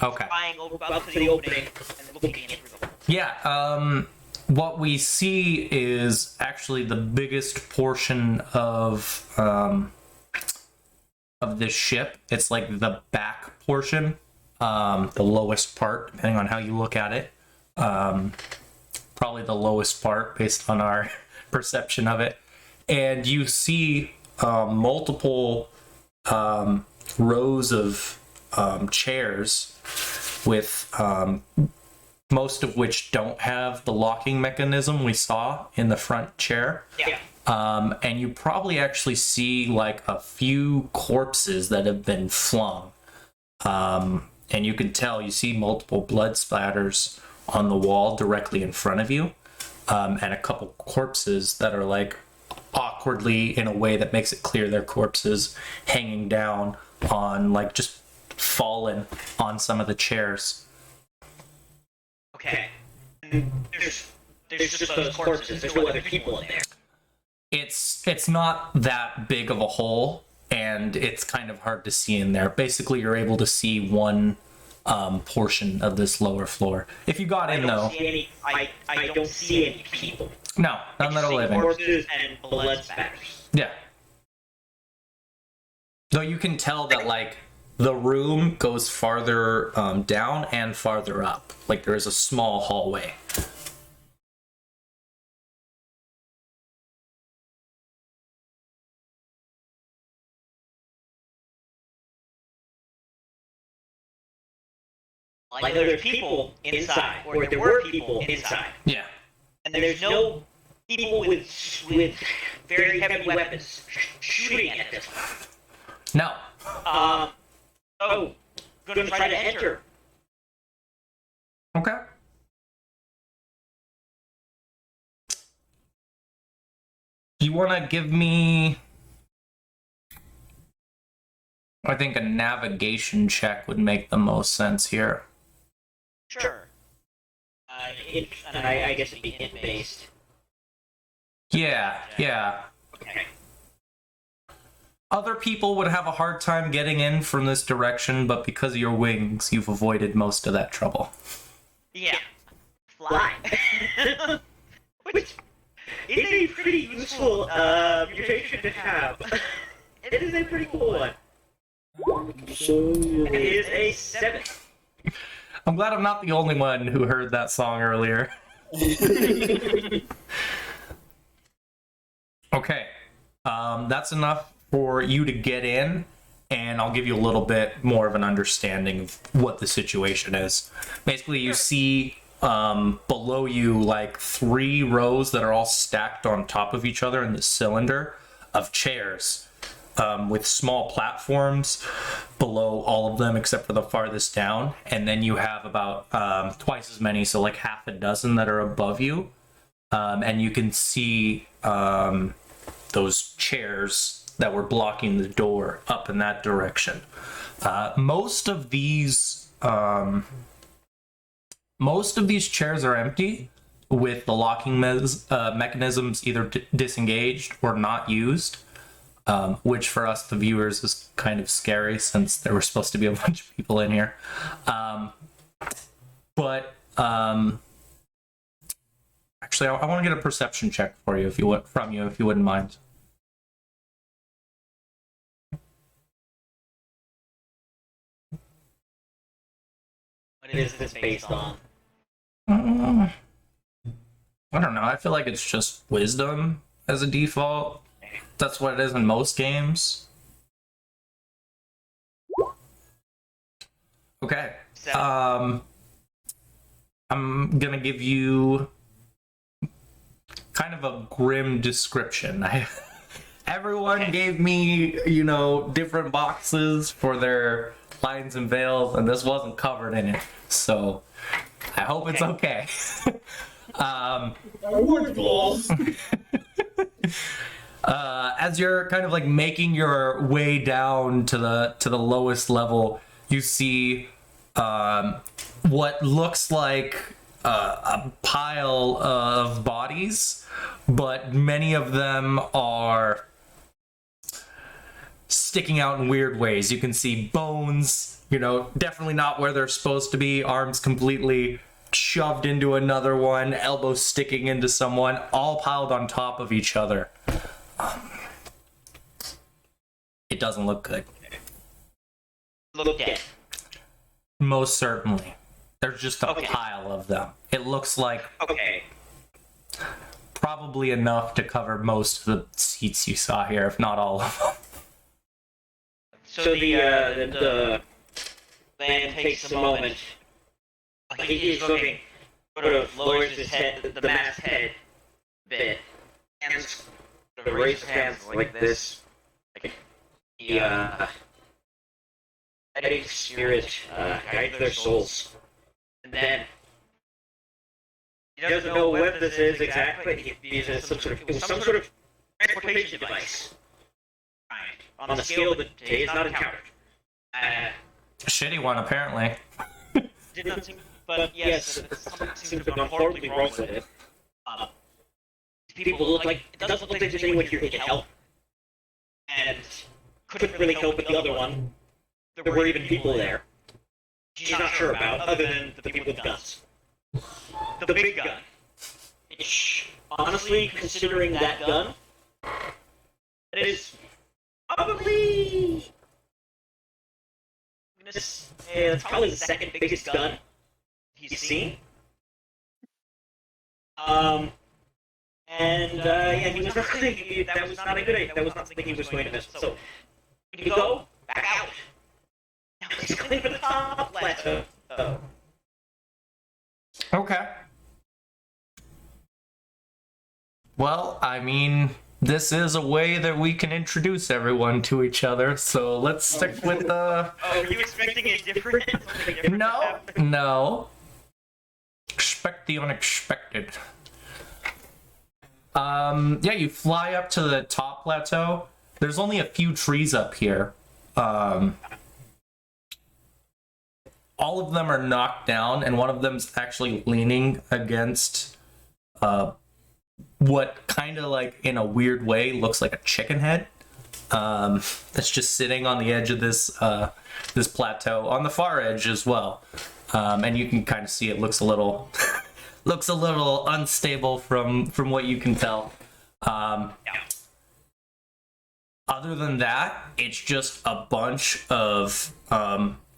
Okay. Flying up to the opening and looking in through the hole. Yeah, what we see is actually the biggest portion of this ship. It's like the back portion, the lowest part, depending on how you look at it. Probably the lowest part based on our perception of it. And you see multiple rows of chairs with most of which don't have the locking mechanism we saw in the front chair. Yeah. And you probably actually see like a few corpses that have been flung. And you can tell, you see multiple blood splatters on the wall directly in front of you. And a couple corpses that are like awkwardly in a way that makes it clear they're corpses hanging down on like just fallen on some of the chairs. Okay. There's just those corpses. There's no other people in there. It's not that big of a hole, and it's kind of hard to see in there. Basically, you're able to see one portion of this lower floor. If you got in, though... I don't see any people. No, none that are living. Corpses and blood spatters. Yeah. Though you can tell that, like, the room goes farther down and farther up. Like, there is a small hallway. Like there's people inside, or there were people inside, Yeah. and there's no people with very heavy weapons shooting at them. No. Oh, gonna try to enter. Okay. You want to give me... I think a navigation check would make the most sense here. Sure. I guess it'd be hint based. Yeah. Okay. Other people would have a hard time getting in from this direction, but because of your wings, you've avoided most of that trouble. Yeah. Fly. Which is a pretty useful mutation to have. It is a pretty cool one. It is a 7. I'm glad I'm not the only one who heard that song earlier. Okay. That's enough for you to get in, and I'll give you a little bit more of an understanding of what the situation is. Basically, you see below you like 3 rows that are all stacked on top of each other in this cylinder of chairs. With small platforms below all of them except for the farthest down, and then you have about twice as many, so like half a dozen that are above you, and you can see those chairs that were blocking the door up in that direction. Most of these chairs are empty, with the locking mechanisms either disengaged or not used. Which for us, the viewers, is kind of scary since there were supposed to be a bunch of people in here. Actually, I want to get a perception check for you, if you wouldn't mind. What is this based on? I don't know. I feel like it's just wisdom as a default. That's what it is in most games. Okay. I'm gonna give you kind of a grim description. Everyone gave me, different boxes for their lines and veils, and this wasn't covered in it. So I hope it's okay. I want gloves. As you're kind of like making your way down to the lowest level, you see what looks like a pile of bodies, but many of them are sticking out in weird ways. You can see bones, definitely not where they're supposed to be, arms completely shoved into another one, elbows sticking into someone, all piled on top of each other. It doesn't look good. Look dead. Most certainly. There's just a Okay. pile of them. It looks like Okay. probably enough to cover most of the seats you saw here, if not all of them. So the then takes a moment. He's looking, sort of lowers his head, the masked head, a bit, and sort of raises his hands like this. Like he, guiding spirit, guide their souls. And then, he doesn't know what this is exactly, but it was some sort of transportation device. On the scale that he has not encountered. A shitty one, apparently. Did not seem, but yes, something seems to have gone horribly wrong with it. These people look like, it doesn't look like there's anyone here who can help. And couldn't really help with the other one. There were even people there. She's not sure about, other than the people with guns. The big gun. Which, honestly, considering that gun, it is probably... it's probably the second biggest gun he's seen. He was not thinking that was not a good idea. That was not something he was going to miss. So, when you go, back out. Now let's clear the top plateau. Okay. Well, I mean, this is a way that we can introduce everyone to each other, so let's stick with the... Oh, were you expecting a different... something different? No. Expect the unexpected. Yeah, you fly up to the top plateau. There's only a few trees up here. All of them are knocked down, and one of them's actually leaning against what kind of, like, in a weird way looks like a chicken head. That's just sitting on the edge of this this plateau, on the far edge as well. And you can kind of see it looks a little looks a little unstable from what you can tell. Other than that, it's just a bunch of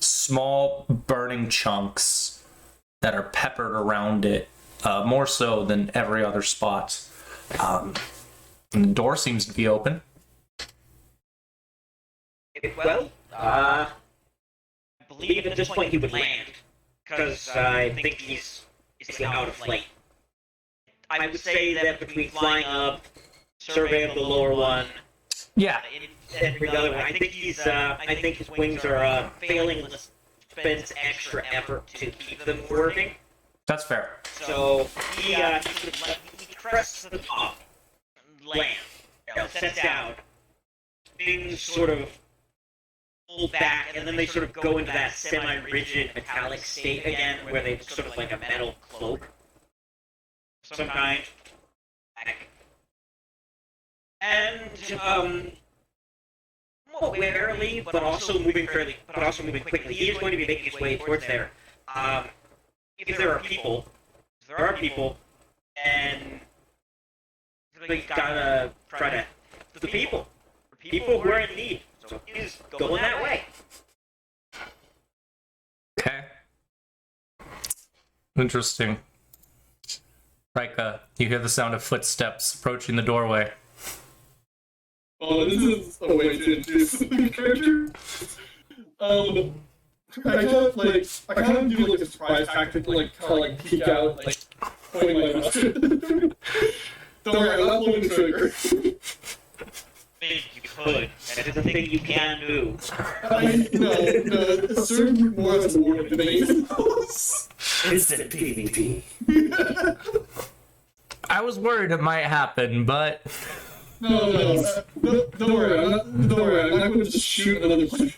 small burning chunks that are peppered around it, more so than every other spot. And the door seems to be open. Well, I believe at this point he would land, because I think he's out of flight. I would say that between flying up, survey of the lower one, Yeah. and the other one, I think I think his wings are failing. Spends extra effort to keep them working. That's fair. So he crests the top, land, sets down. Things sort of pull back, and then they sort of go into that semi-rigid metallic state again, where they sort of like a metal cloak of some kind. And warily, but also moving quickly. He is going to be making his way towards there. If there are people, and we gotta try to the people who are in need. So he's going that way. Okay. Interesting. Rika, you hear the sound of footsteps approaching the doorway. Oh, this is a way to introduce the character. I kind of do like a surprise tactic, like kind of like peek out, like pointing my musket. Don't worry, I'm not pulling the trigger. You could. That is a thing you can do. No, it serves more as a warning than anything else. Instant PvP. I was worried it might happen, but... No, don't worry, I'm not going to just shoot another player.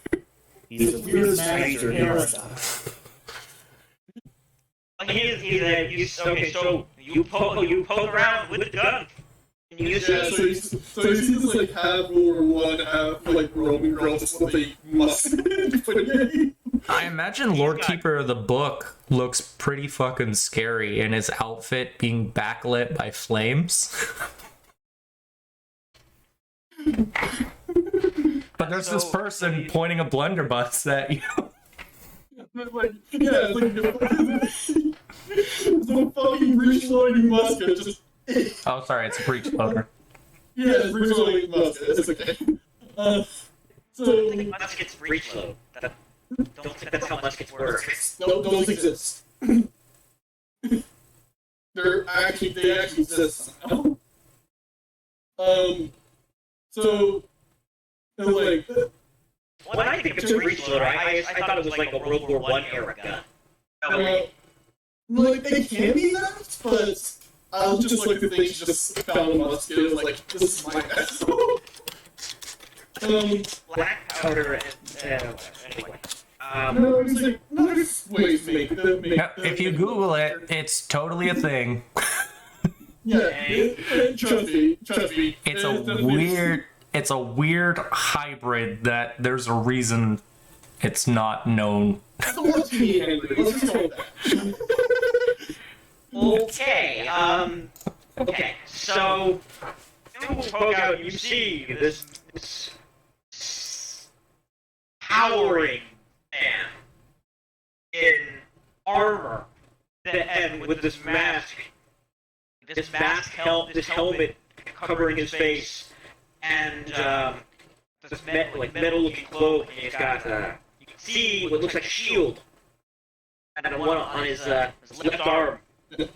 He's a weird stranger here. Okay, so you poke around with the gun. And you So you see this like half or one half like Roman girls with a mustache. I imagine Lord Keeper of the Book looks pretty fucking scary in his outfit being backlit by flames. But there's this person pointing a blunderbuss at you. It's a fucking breech-loading musket, just... Oh, sorry, it's a breech loader. Yeah, it's breech-loading musket, it's okay. I think muskets breech load. Don't think that's how muskets work. No, don't exist. They actually exist somehow. So, like, When I think of a breech loader, I thought it was like a World War I era gun. like, they can be that, but I just like to think she just found a musket and was like, this is my ass. Black powder and anyway. No, it's like, no, there's ways to make Now, if you Google it, it's totally a thing. yeah, trust me. It's a weird hybrid that there's a reason it's not known. It's a lot to me, Henry. Let's just go with that. Okay, okay, so you poke out and you see this towering man in armor and with this mask, this helmet covering his face, and this metal-looking cloak, and he's got you can see what looks like a shield, and one on his left arm. He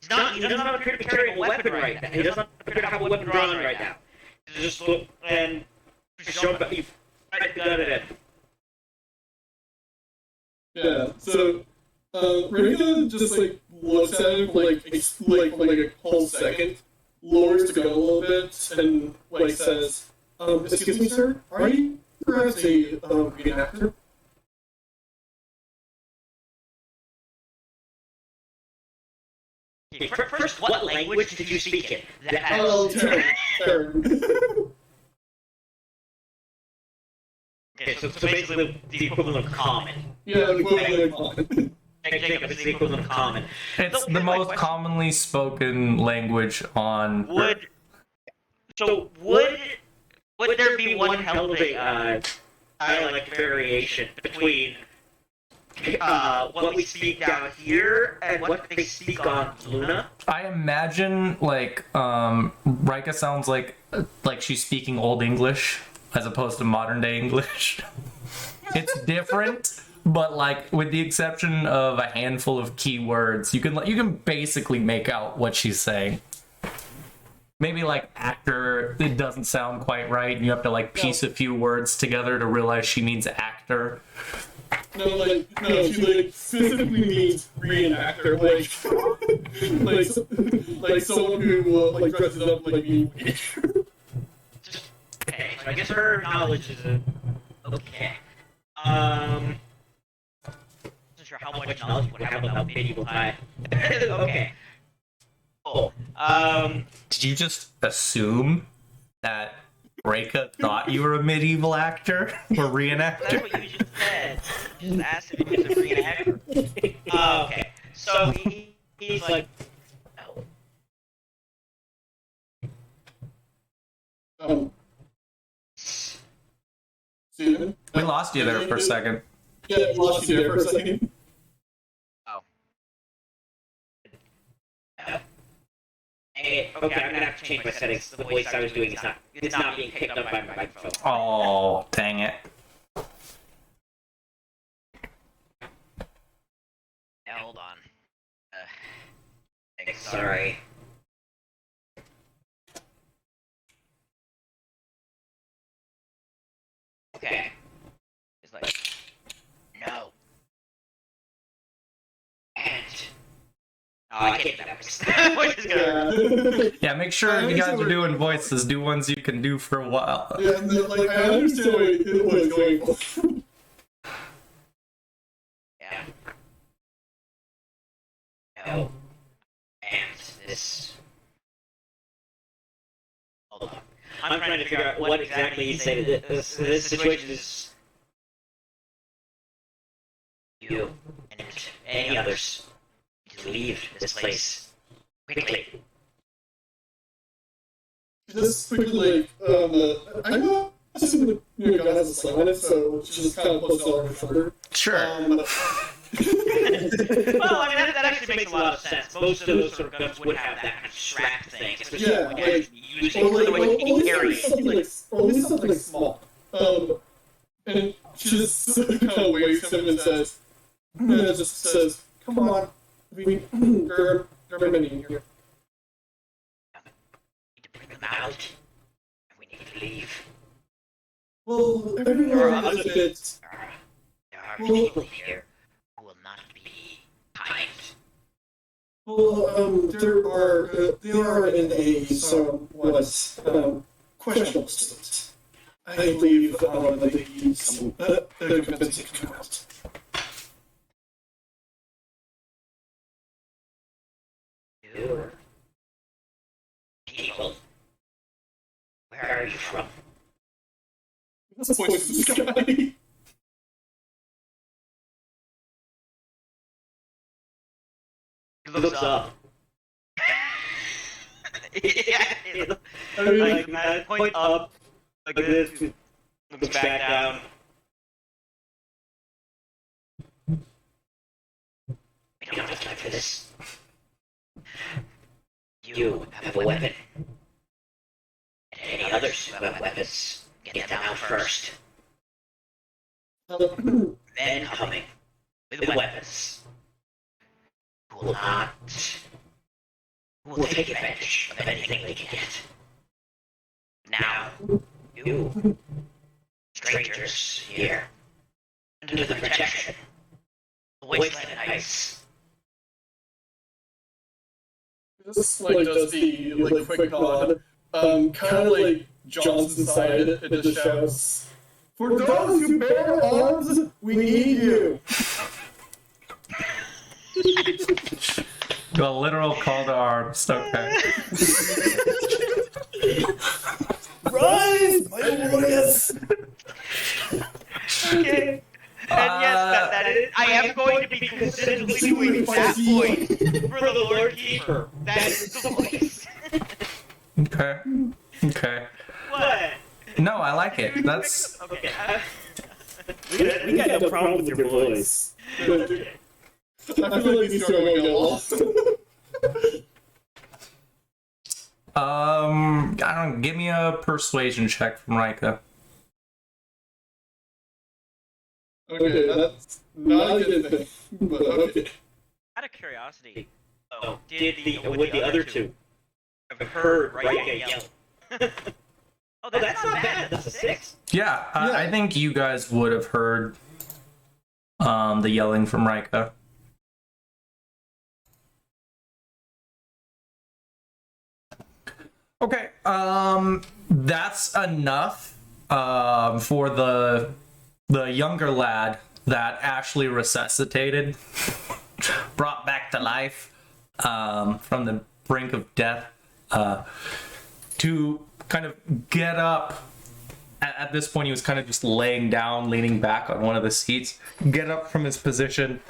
does not appear to be carrying a weapon right now. He does not appear to have a weapon drawn right now. He just look and jump at you, right the gun at him. Yeah, so, Rika just, like, looks at him, like a whole second, lowers the gun a little bit, and, like, says, excuse me, sir, are you perhaps a, reenactor? Okay, first, what language did you speak in? Oh, terrible. Okay, so basically the equivalent of common. Yeah, the equivalent of common. Jacob, it's the equivalent of common. It's So, the my most question- commonly spoken language on Would there be one hell of a dialect variation between what we speak down here and what they speak on Luna? I imagine Rika sounds like she's speaking Old English as opposed to modern day English. It's different, but like with the exception of a handful of keywords, you can basically make out what she's saying. Maybe like actor, it doesn't sound quite right, and you have to like piece a few words together to realize she means actor. No, she specifically means reenactor, like someone who dresses up like me. Okay, so I guess her knowledge is okay. Not sure how much knowledge would have about medieval time. Okay. Cool. Did you just assume that Rika thought you were a medieval actor or reenactor? That's what you just said. You just asked if he was a reenactor. Okay. So he's like, Steven? We lost you there for a second. Yeah, we lost you there for a second. hey, okay, I'm gonna have to change my settings. The voice I was doing is not being picked up by my microphone. Oh, dang it. Hold on. Sorry. Okay. It's like, no. And. Oh, I can't do that voice. Yeah, make sure if you guys are doing voices, do ones you can do for a while. Yeah, and then, I understand what it's going for. Yeah. No. And this. Hold on. I'm trying to figure out what exactly he said. This situation is. You and any others need to leave this place quickly. Just quickly, I know some of the gun has a sling on it, so she just kind of puts it on her shoulder. Sure. Well, I mean, that actually makes a lot of sense. Most of those sort of guns would have that kind of strap thing, especially Yeah, when you're actually using it. Otherwise, you can carry it. Only something small. And she just kind of waves him and says, come on, there are many in here. We need to bring them out. And we need to leave. Well, everyone has a bit. There are people here who will not be kind. Well, they are in a somewhat questionable state. I believe they need some convincing to come out. You people, where are you from? This points to the sky. He looks up. Yeah, I mean, like, point up, like this, looks back down. We don't have time for this. You have a weapon. And any others who have weapons, get them out first. Men coming with weapons who will take advantage of anything they can get. Now, you, strangers here, under the protection of the Wasteland Knights. This does the quick nod, kind of like jumps inside and just shouts, "For those who bear arms, we need you." A literal call to arms. Okay. rise, my warriors! Okay. And yes, that is. I am going to be consistently doing that voice for the Lord Keeper. That is the voice. Okay. Okay. What? No, I like it. That's Okay. We got no problem with your voice. I feel like these two are going to get lost. I don't. Give me a persuasion check from Rika. Okay, that's not a good thing, but okay. Out of curiosity, would the other two have heard Rika yell? Oh, that's not bad. That's a 6. Yeah, I think you guys would have heard the yelling from Rika. Okay, that's enough for the younger lad that Ashley resuscitated, brought back to life from the brink of death, to kind of get up. At this point, he was kind of just laying down, leaning back on one of the seats, get up from his position,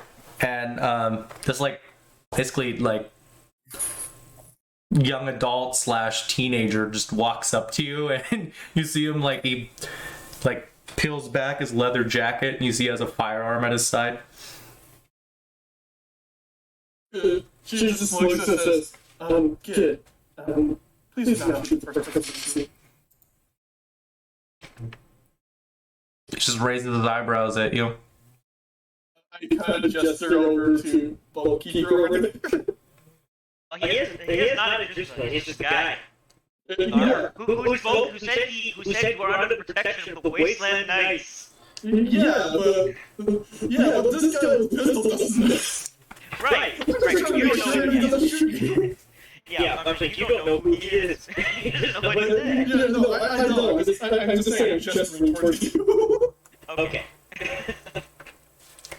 and just basically young adult / teenager just walks up to you, and you see him he peels back his leather jacket, and you see he has a firearm at his side. She just looks and says, kid, please do not shoot the first person you see. He just raises his eyebrows at you. I kind of gesture over to Keeper over there. Well, he is not a magician. He's just a guy. Yeah. Who said you were under the protection of the Wasteland Knights? Yeah, but this guy with a pistol doesn't miss. Right. You don't know who he is. Yeah, I'm saying you don't know who he is. You just know what he said. Yeah, no, I know. I'm just saying, gesturing towards you. Okay.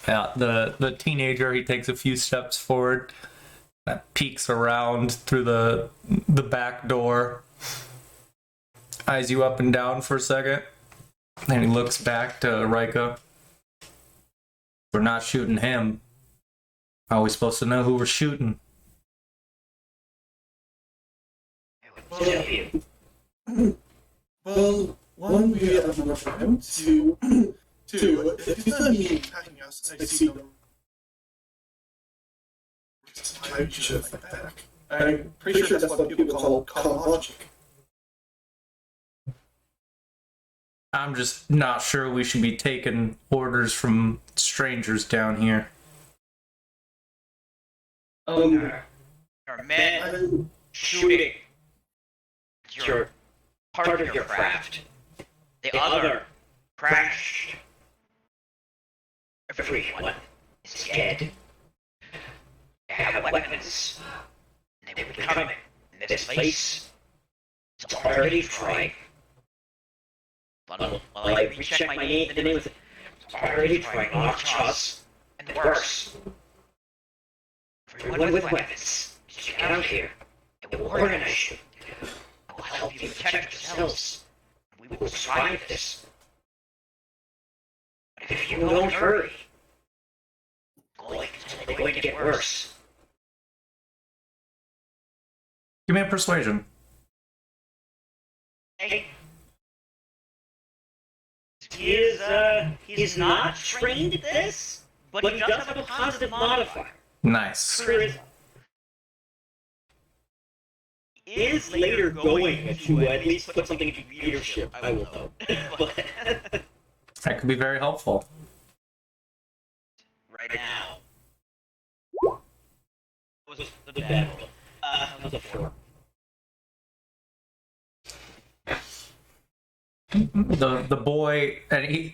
Yeah, the teenager, he takes a few steps forward, peeks around through the back door, eyes you up and down for a second, and he looks back to Rika. We're not shooting him. How are we supposed to know who we're shooting? Well, one, we have enough time. Two, if he's not attacking us, I see no. I should fight back. I'm pretty sure that's what people call logic. I'm just not sure we should be taking orders from strangers down here. There are men shooting at your part of your craft. The other crashed. Everyone is dead. They have weapons. They will be coming. And this place is already trying. While I recheck my name, the name was already trying to launch us. And worse. Everyone with weapons, get out here. I will organize you. I will help you protect yourselves. We will survive this. But if you don't hurry, it's going to get worse. Give me a persuasion. Hey. He's not trained at this, but he does have a positive modifier. Nice. Is later going to at least put something into leadership, I will note. But That could be very helpful. right now. Was the bad roll. That was a 4. The boy, and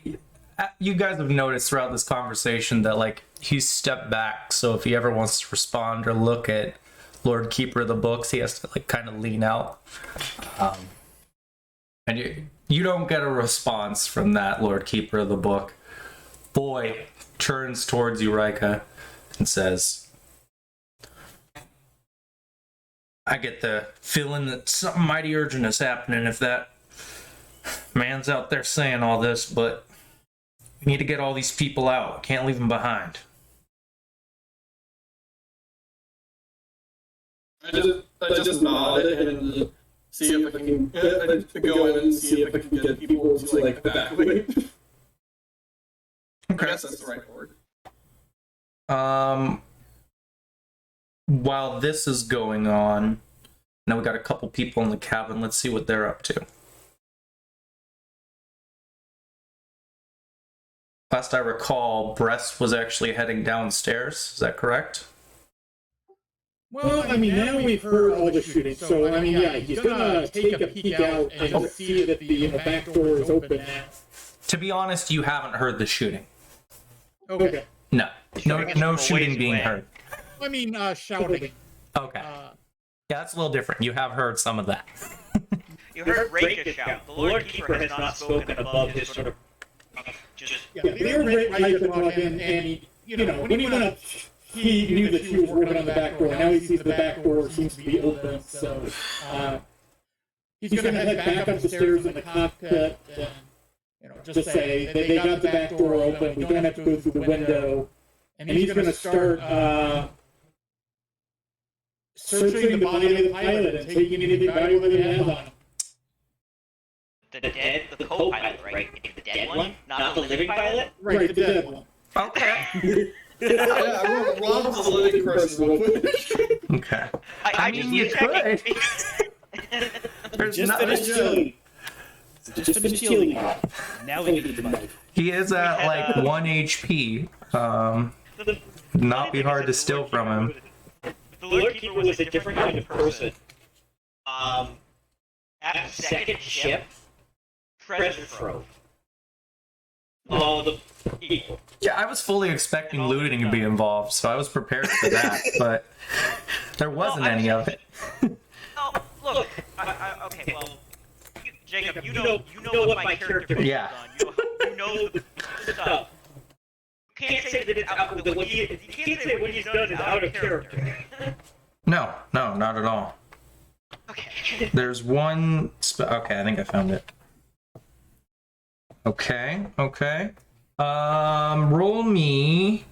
you guys have noticed throughout this conversation that like he's stepped back, so if he ever wants to respond or look at Lord Keeper of the Books, he has to like kind of lean out. And you don't get a response from that Lord Keeper of the Book. Boy turns towards you, Rika, and says, I get the feeling that something mighty urgent is happening if that man's out there saying all this, but we need to get all these people out. Can't leave them behind. I just nod and see if I can go in and see if I can get people to like evacuate. I guess that's the right word. While this is going on, now we got a couple people in the cabin. Let's see what they're up to. Last I recall, Brest was actually heading downstairs. Is that correct? Well, I mean, now we've heard all the shooting, so, I mean, yeah, he's gonna take a peek out and see that the back door is open now. To be honest, you haven't heard the shooting. Okay. No shooting being heard. I mean, shouting. Okay. Yeah, that's a little different. You have heard some of that. You heard Rika shout. The Lord Keeper has not spoken above his sort of just. Yeah, they heard Rika talking, and he, when he went up, he knew that she was working on the back door. Now he sees the back door seems to be open, so he's going to head back up the stairs in the cockpit and, just say they got the back door open. We don't have to go through the window, and he's going to start searching the body of the pilot and taking anything valuable that he has on him. The co-pilot, right? The dead one, not the living pilot. Right, the dead one. Okay. Yeah, Rob's a living person real quick. Okay. I mean, just you need to could. There's Just nothing. finished healing. Just finished healing. Now we need the money. He is at like 1 HP. Not be hard to steal from him. The Lord Keeper was a different kind of person. At the second ship, treasure trove. All the people. Yeah, I was fully expecting looting to be involved, so I was prepared for that, but there wasn't any of it. Oh, look. Okay, well, Jacob, you know what my character is Yeah. on. You know the stuff. You can't say that it's out. You can't say what he's done is out of character. No, not at all. Okay. There's one. Okay, I think I found it. Okay. Roll me.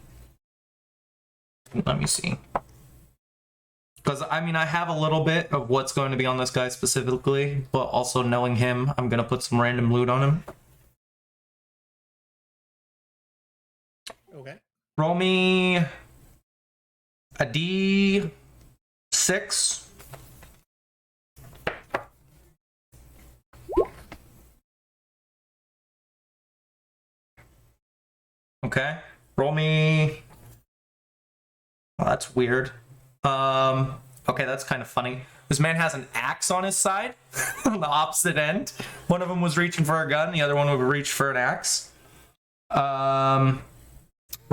Let me see. Because, I mean, I have a little bit of what's going to be on this guy specifically, but also knowing him, I'm going to put some random loot on him. Okay. Roll me a D6. Okay. Roll me. Oh, that's weird. Okay, that's kind of funny. This man has an axe on his side, on the opposite end. One of them was reaching for a gun, the other one would reach for an axe. Roll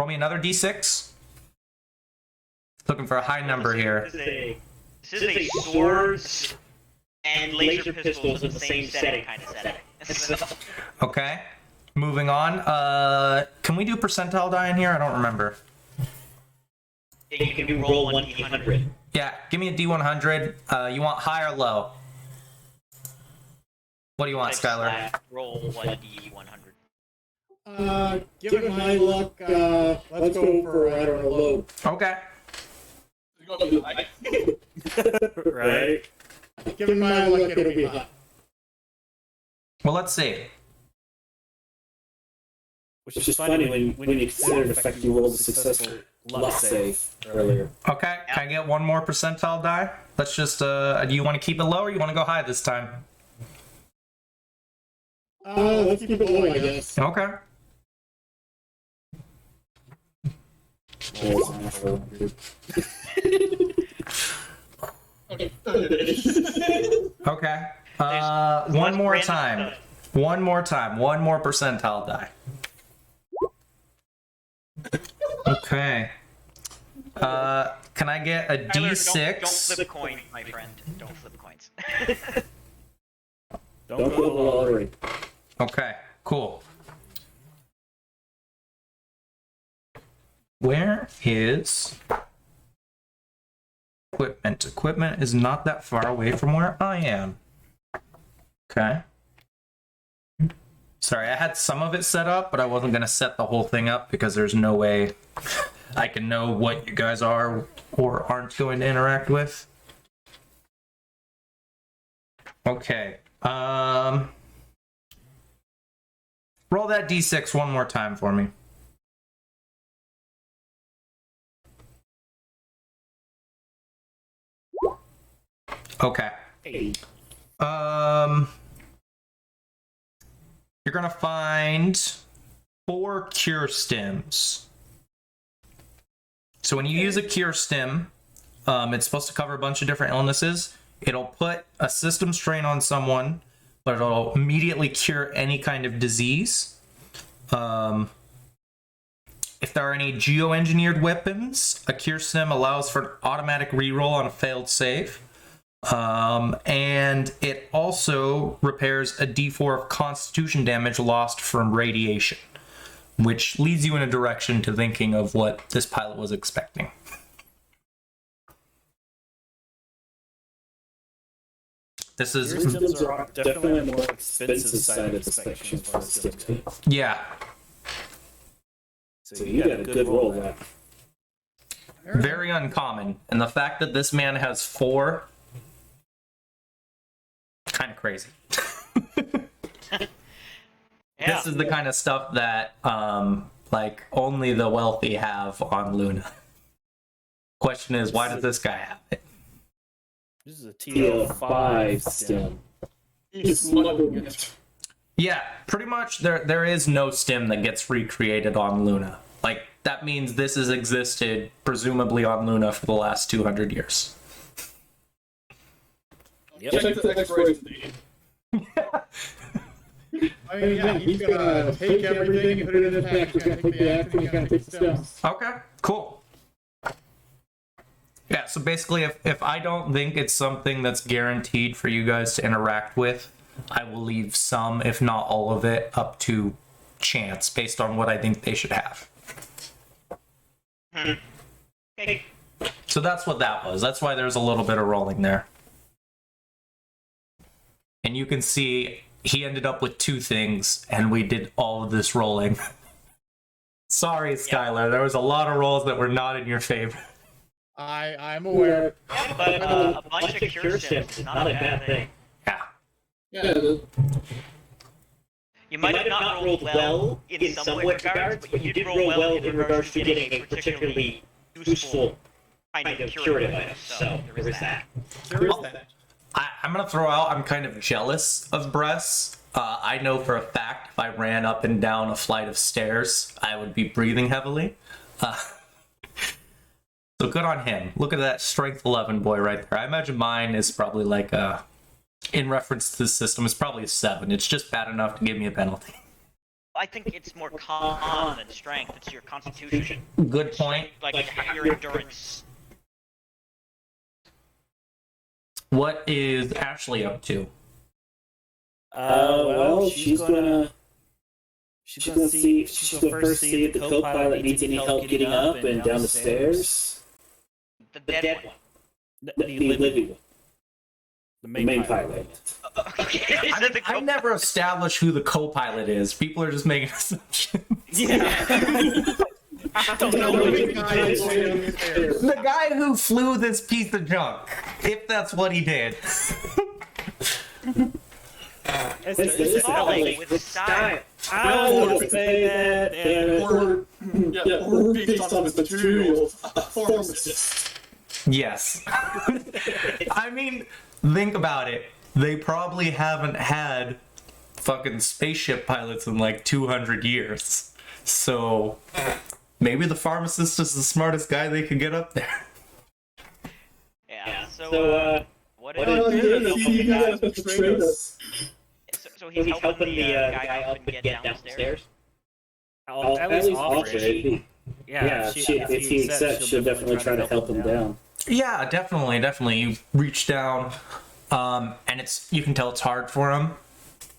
me another d6. Looking for a high number here. This is a swords and laser pistols in the same setting kind of setting. Okay. Moving on. Can we do percentile die in here? I don't remember. You can do roll 1d100. Yeah, give me a d100. You want high or low? What do you want, Skylar? Roll 1d100. Given my luck, let's go for, I don't know, low. Okay. Right? Given my luck, it'll be high. Well, let's see. Which is funny when you consider the fact you rolled a successful luck save earlier. Okay, can I get one more percentile die? Let's just, do you want to keep it low or you want to go high this time? Let's keep it low, I guess. Okay. Okay. One more time. One more time. One more percentile die. Okay. Can I get a Tyler, d6? don't flip a coin, my friend. Don't flip coins. Don't go to the lottery. Okay, cool. Where is equipment? Equipment is not that far away from where I am. Okay. Sorry, I had some of it set up, but I wasn't going to set the whole thing up because there's no way I can know what you guys are or aren't going to interact with. Okay. Roll that d6 one more time for me. Okay. You're gonna find 4 cure stims. So when you use a cure stim, it's supposed to cover a bunch of different illnesses. It'll put a system strain on someone, but it'll immediately cure any kind of disease. If there are any geoengineered weapons, a cure stim allows for an automatic reroll on a failed save. And it also repairs a d4 of constitution damage lost from radiation, which leads you in a direction to thinking of what this pilot was expecting. This is... Systems are definitely a more expensive side of the spectrum for systems. Yeah. So you got a good roll there. Very uncommon. And the fact that this man has 4... kind of crazy. Yeah. This is the kind of stuff that like only the wealthy have on Luna. Question is, why does this guy have it? This is a TL5 stim. He's smuggling it. Yeah, pretty much there is no stim that gets recreated on Luna. Like, that means this has existed presumably on Luna for the last 200 years. Yep. Check the expiration date. I mean, yeah, he's gonna take everything and put it in his pack. He's gonna take the axe and he's gonna take the stems. Okay, cool. Yeah, so basically if I don't think it's something that's guaranteed for you guys to interact with, I will leave some, if not all of it, up to chance based on what I think they should have. Okay. So that's what that was. That's why there's a little bit of rolling there. And you can see he ended up with 2 things, and we did all of this rolling. Sorry, Skylar, there was a lot of rolls that were not in your favor. I'm aware. Yeah, but a bunch of cure stims is not a bad thing. Yeah. Yeah, You might have not rolled well in some regards, but you did roll well in regards to getting a particularly useful kind of curative item. So there is that. There is that. I'm gonna throw out, I'm kind of jealous of Bress I know for a fact if I ran up and down a flight of stairs, I would be breathing heavily. So good on him. Look at that strength 11 boy right there. I imagine mine is probably like in reference to the system, it's probably a 7. It's just bad enough to give me a penalty. I think it's more con than strength. It's your constitution. Good point. Like your endurance. What is Ashley up to? Well, she's gonna first see if the co-pilot needs any help getting up and down the stairs. The dead one. The living one. The main pilot. Okay. I never established who the co-pilot is. People are just making assumptions. The guy who flew this piece of junk, if that's what he did. It's falling with style. I don't want to say that. Or based on his materials, a pharmacist. Yes. I mean, think about it. They probably haven't had fucking spaceship pilots in like 200 years. So maybe the pharmacist is the smartest guy they could get up there. Yeah. So what Well, is he has betrayed us. so he's helping the guy up and get down the stairs? At least offer it. Yeah, if he accepts, she'll definitely try to help him down. Yeah, definitely. You reach down, and you can tell it's hard for him,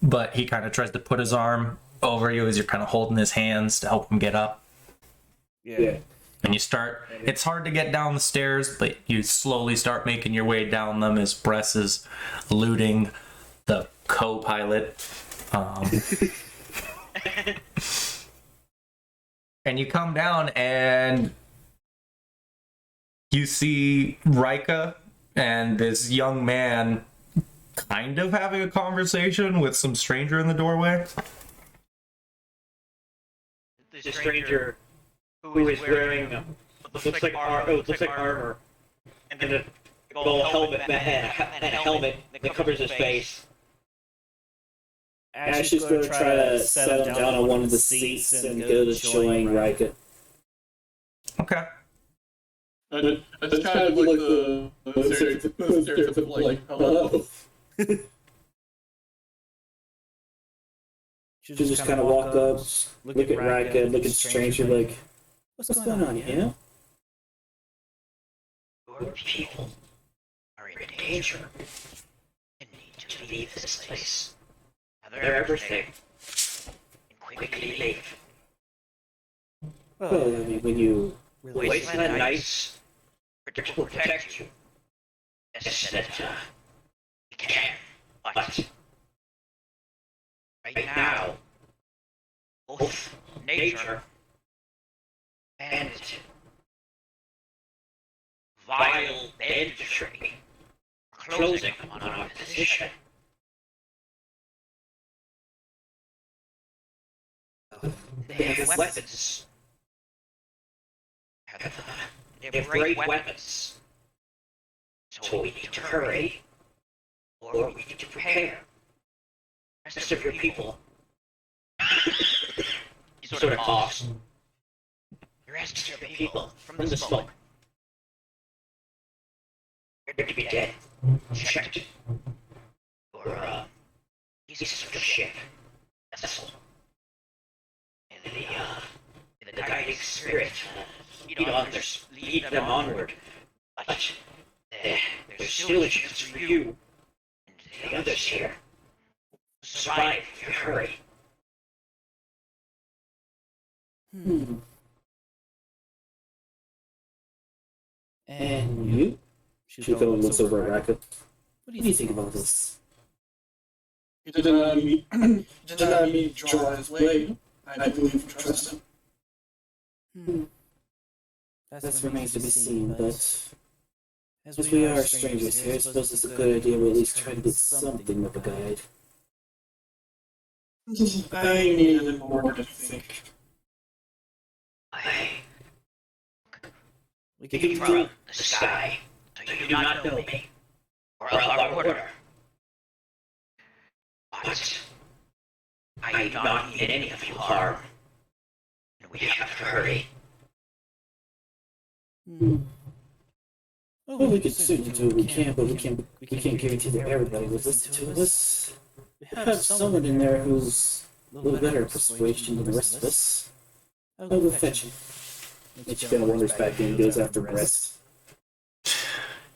but he kind of tries to put his arm over you as you're kind of holding his hands to help him get up. Yeah. And you start, it's hard to get down the stairs, but you slowly start making your way down them as Bress is eluding the co-pilot. And you come down and you see Rika and this young man kind of having a conversation with some stranger in the doorway. The stranger who is wearing looks like armor and a gold helmet and a helmet that covers his face. Ashley's going to try to settle down on one of the seats and go to showing Rika. Okay. I just kind of like the stereotypical, like, hello. She'll just kind of walk up, look at Rika, look at the stranger, like, what's going on, you know? Your people are in danger and need to leave this place. Gather everything and quickly leave. Well, I mean, when you... Wasteland Knights will protect you. Yes, that we can, but right now, both nature and vile banditry are closing on our position. They have weapons. They have great weapons. So we need to hurry, or we need to prepare. The rest of your people. He sort of coughs. The rest of your people from the smoke. You're to be dead. Checked. Or pieces of ship. Vessel. And the guiding spirit. Lead them onward. But there's still a chance for you and the others here. Survive if you hurry. And you? She goes and looks over at Rika. What do you think about this? He did not mean draw his way. I believe and trust him. That remains to be seen, but as we are strangers here, I suppose it's a good idea we at least try to get something of a guide. I needed it more to think. We came from the sky, so you do not know me, or our order. But I do not mean any of you harm. And we have to hurry. Well, we can certainly do what we can, but we can't guarantee that everybody will listen to us. We have someone in there who's a little better at persuasion than the rest of us. I'll go fetch him. And she kind of wanders back in and goes after rest.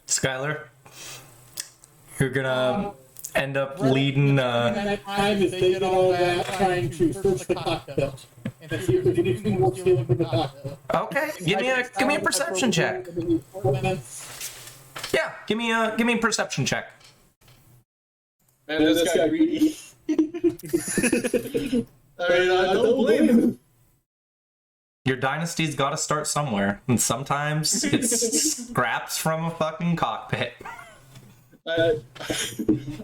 Skylar, you're gonna end up leading. That time is they did all that trying to search the cockpit and to see if there's anything worth stealing from the cockpit. Okay, give me a perception check. Yeah, give me a perception check. Man, this guy greedy. I mean, I don't blame him. Your dynasty's got to start somewhere, and sometimes it's scraps from a fucking cockpit. I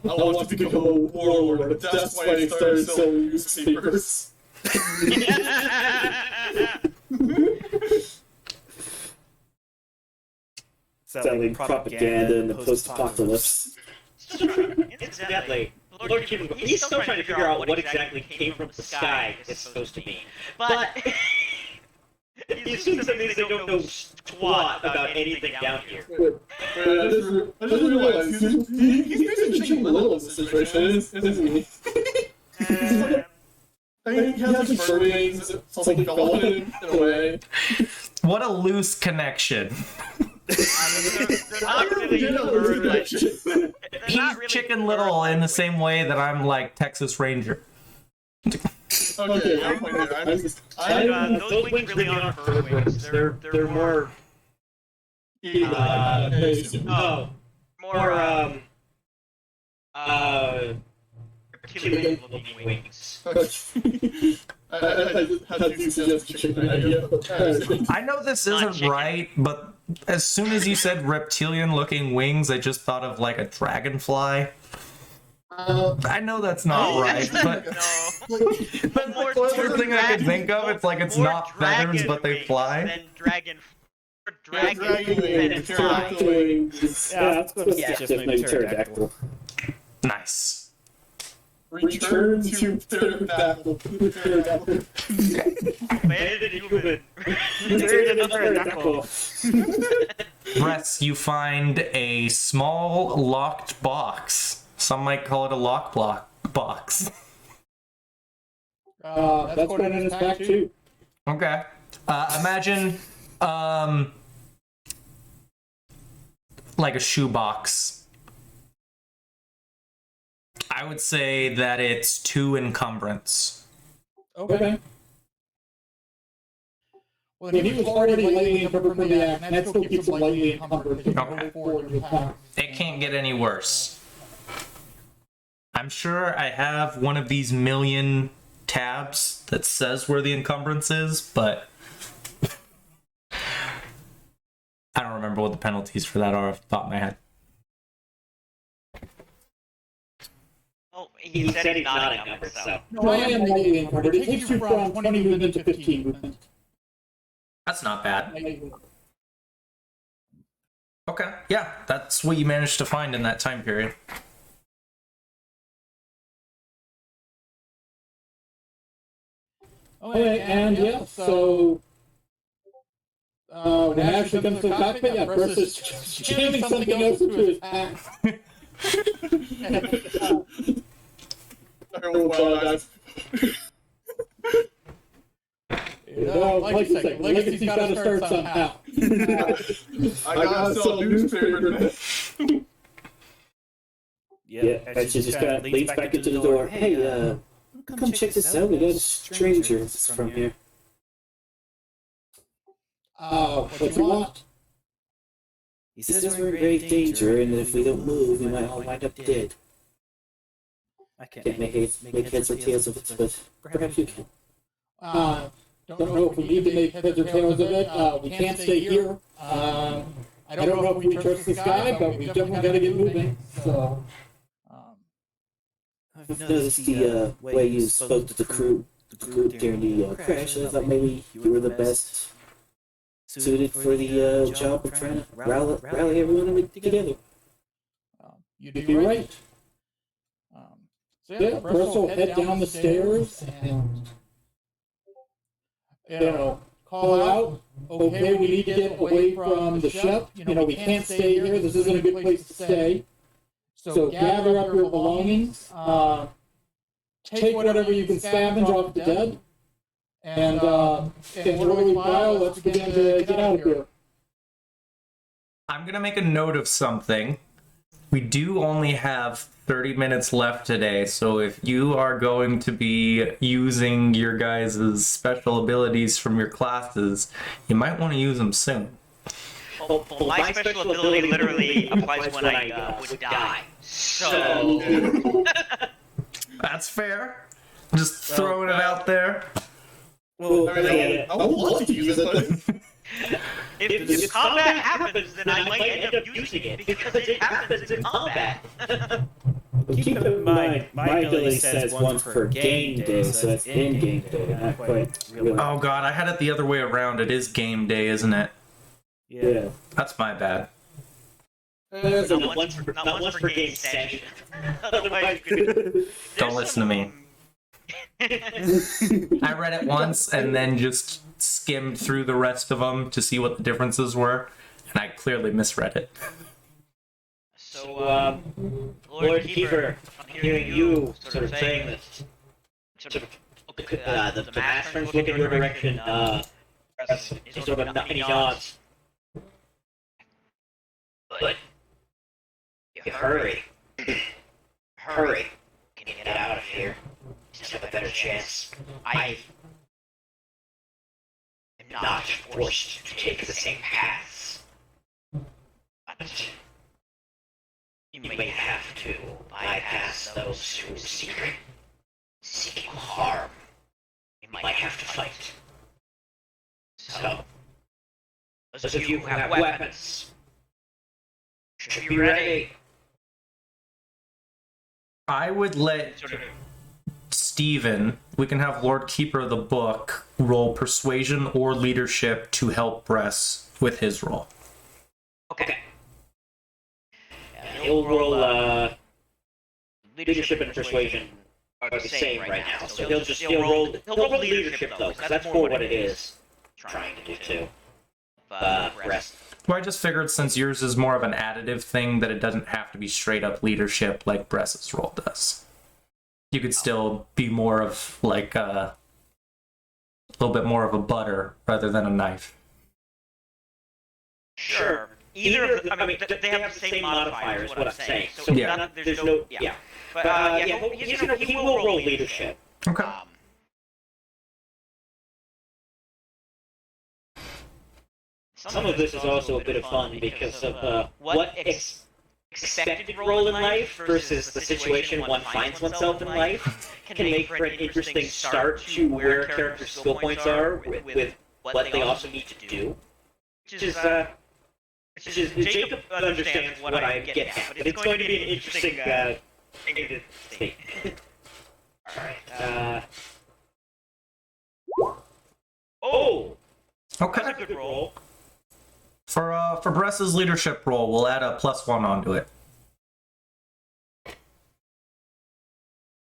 want to become a warlord. That's why I started selling newspapers. Selling propaganda in the post-apocalypse. Incidentally, Lord Cuban, he's still trying to figure out what exactly came from the sky is supposed to be. But he assumes that means they don't know squat about anything down here. I just realized he's basically Chicken Little in this situation, isn't he? I mean, he has like bird wings, something fell on him in a way. What a loose connection. They're not really bird like. He's Chicken Little in the same way that I'm like Texas Ranger. Okay, I'm there. Those wings really aren't bird wings. They're more. Reptilian looking wings. I had to suggest chicken idea. I know this isn't right, but as soon as you said reptilian-looking wings, I just thought of like a dragonfly. I know that's not right, but that's the closest thing I could think of. It's like it's not feathers, but they fly. Dragon wings. Yeah, definitely pterodactyl. Nice. Return to pterodactyl. Pterodactyl. Rest, you find a small locked box. Some might call it a lock box. That's going in his back too. Okay. Imagine like a shoebox. I would say that it's 2 encumbrance. Okay. Well, then he was already lightly encumbered from the act, and that still keeps him lightly encumbered because you go forward with power. It can't get any worse. I'm sure I have one of these million tabs that says where the encumbrance is, but I don't remember what the penalties for that are off the top of my head. Oh, he said he's not encumbered, so. No, I am lightly encumbered. It takes you from 20 movement to 15 movement. That's not bad. Okay, yeah, that's what you managed to find in that time period. Okay, and yeah, so when it actually comes to the cockpit, yeah, Bruce is jamming something else into his pack. Like I said, Legacy's got to start somehow. I gotta sell newspapers. Yeah, and she just kind of leans back into the door. Hey, come check this out. We got a stranger from here. What you want? He says we're in grave danger, and if we don't move, we might all wind up dead. I can't make heads or tails of it, but perhaps you can. Don't know if we need to make heads or tails of it. We can't stay here. I don't know if we trust this guy, but we definitely got to get moving. So. I've noticed the way you spoke to the group during the crash. I thought maybe you were the best suited for the job of trying to rally everyone together. You'd be right. So yeah, Bress will head down the stairs and, call out, okay, we need to get away from the ship. We can't stay here. This isn't a good place to stay. So gather up your belongings, take whatever you can scavenge off the dead, and orderly file, let's begin to get out of here. I'm going to make a note of something. We do only have 30 minutes left today, so if you are going to be using your guys' special abilities from your classes, you might want to use them soon. Well, my special ability literally applies when I would die. So... That's fair. Just throwing it out there. Well, I would love to use it, but... If combat happens, then I might end up using it, because it happens in combat. Keep in mind, my ability says once per game day, so that's in-game day, not quite really. Oh god, I had it the other way around. It is game day, isn't it? Yeah. That's my bad. Not once per game session. Otherwise, Don't listen to me. I read it once and then just skimmed through the rest of them to see what the differences were, and I clearly misread it. So, Lord Keeper, I'm hearing you sort of saying this. The Master's looking in your direction, is sort of many nods. But, you hurry. Hurry. Can you get out of here? Just have a better chance. I am not forced to take the same paths. But you may have to bypass those who seek harm. You might have to fight. So, those of you who have weapons should be ready. I would let Steven, we can have Lord Keeper of the Book, roll Persuasion or Leadership to help Bress with his roll. Okay. He'll roll, Leadership and Persuasion are the same right now, so he'll roll Leadership though, because that's more what it is trying to do too. Bress. Well, I just figured since yours is more of an additive thing that it doesn't have to be straight up leadership like Bress's roll does. You could still be more of like a little bit more of a butter rather than a knife. Sure. Either of them, I mean, they have the same modifier is what I'm saying. So yeah. There's no, yeah. But, he will roll leadership. Okay. Some of this is also a bit of fun because of what expected role in life versus the situation one finds oneself in life can make for an interesting start to where characters' skill points are with what they also need to do. Which is Jacob understands what I get at, but it's going to be an interesting thing to see. Alright, oh! Okay. That's a good roll. For Bress's leadership roll, we'll add a +1 onto it.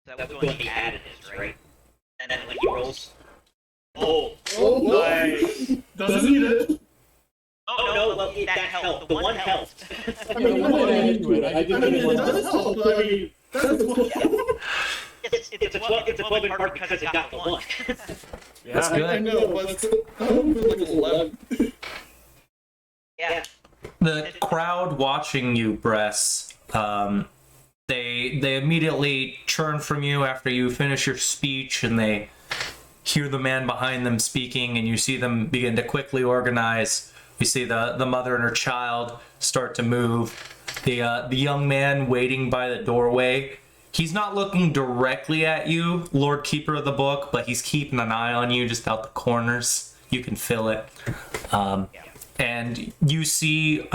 That was going to be additives, right? And then when he rolls... Oh! Nice! Doesn't need it. Oh, no, well, that helped. The one helped. I mean, I I mean, it does help, but I mean, that's It's a 12 in part because it got the 1. That's good. I know, but it's like 11. Yeah. The crowd watching you, Bress, they immediately churn from you after you finish your speech, and they hear the man behind them speaking, and you see them begin to quickly organize. You see the mother and her child start to move. The young man waiting by the doorway, he's not looking directly at you, Lord Keeper of the Book, but he's keeping an eye on you just out the corners. You can feel it. And you see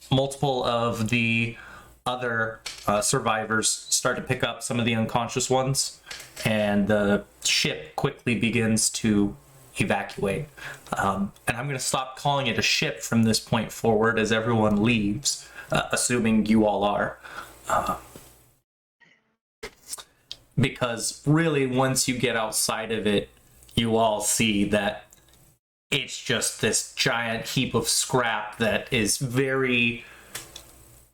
multiple of the other survivors start to pick up some of the unconscious ones, and the ship quickly begins to evacuate. And I'm going to stop calling it a ship from this point forward as everyone leaves, assuming you all are. because really once you get outside of it, you all see that it's just this giant heap of scrap that is very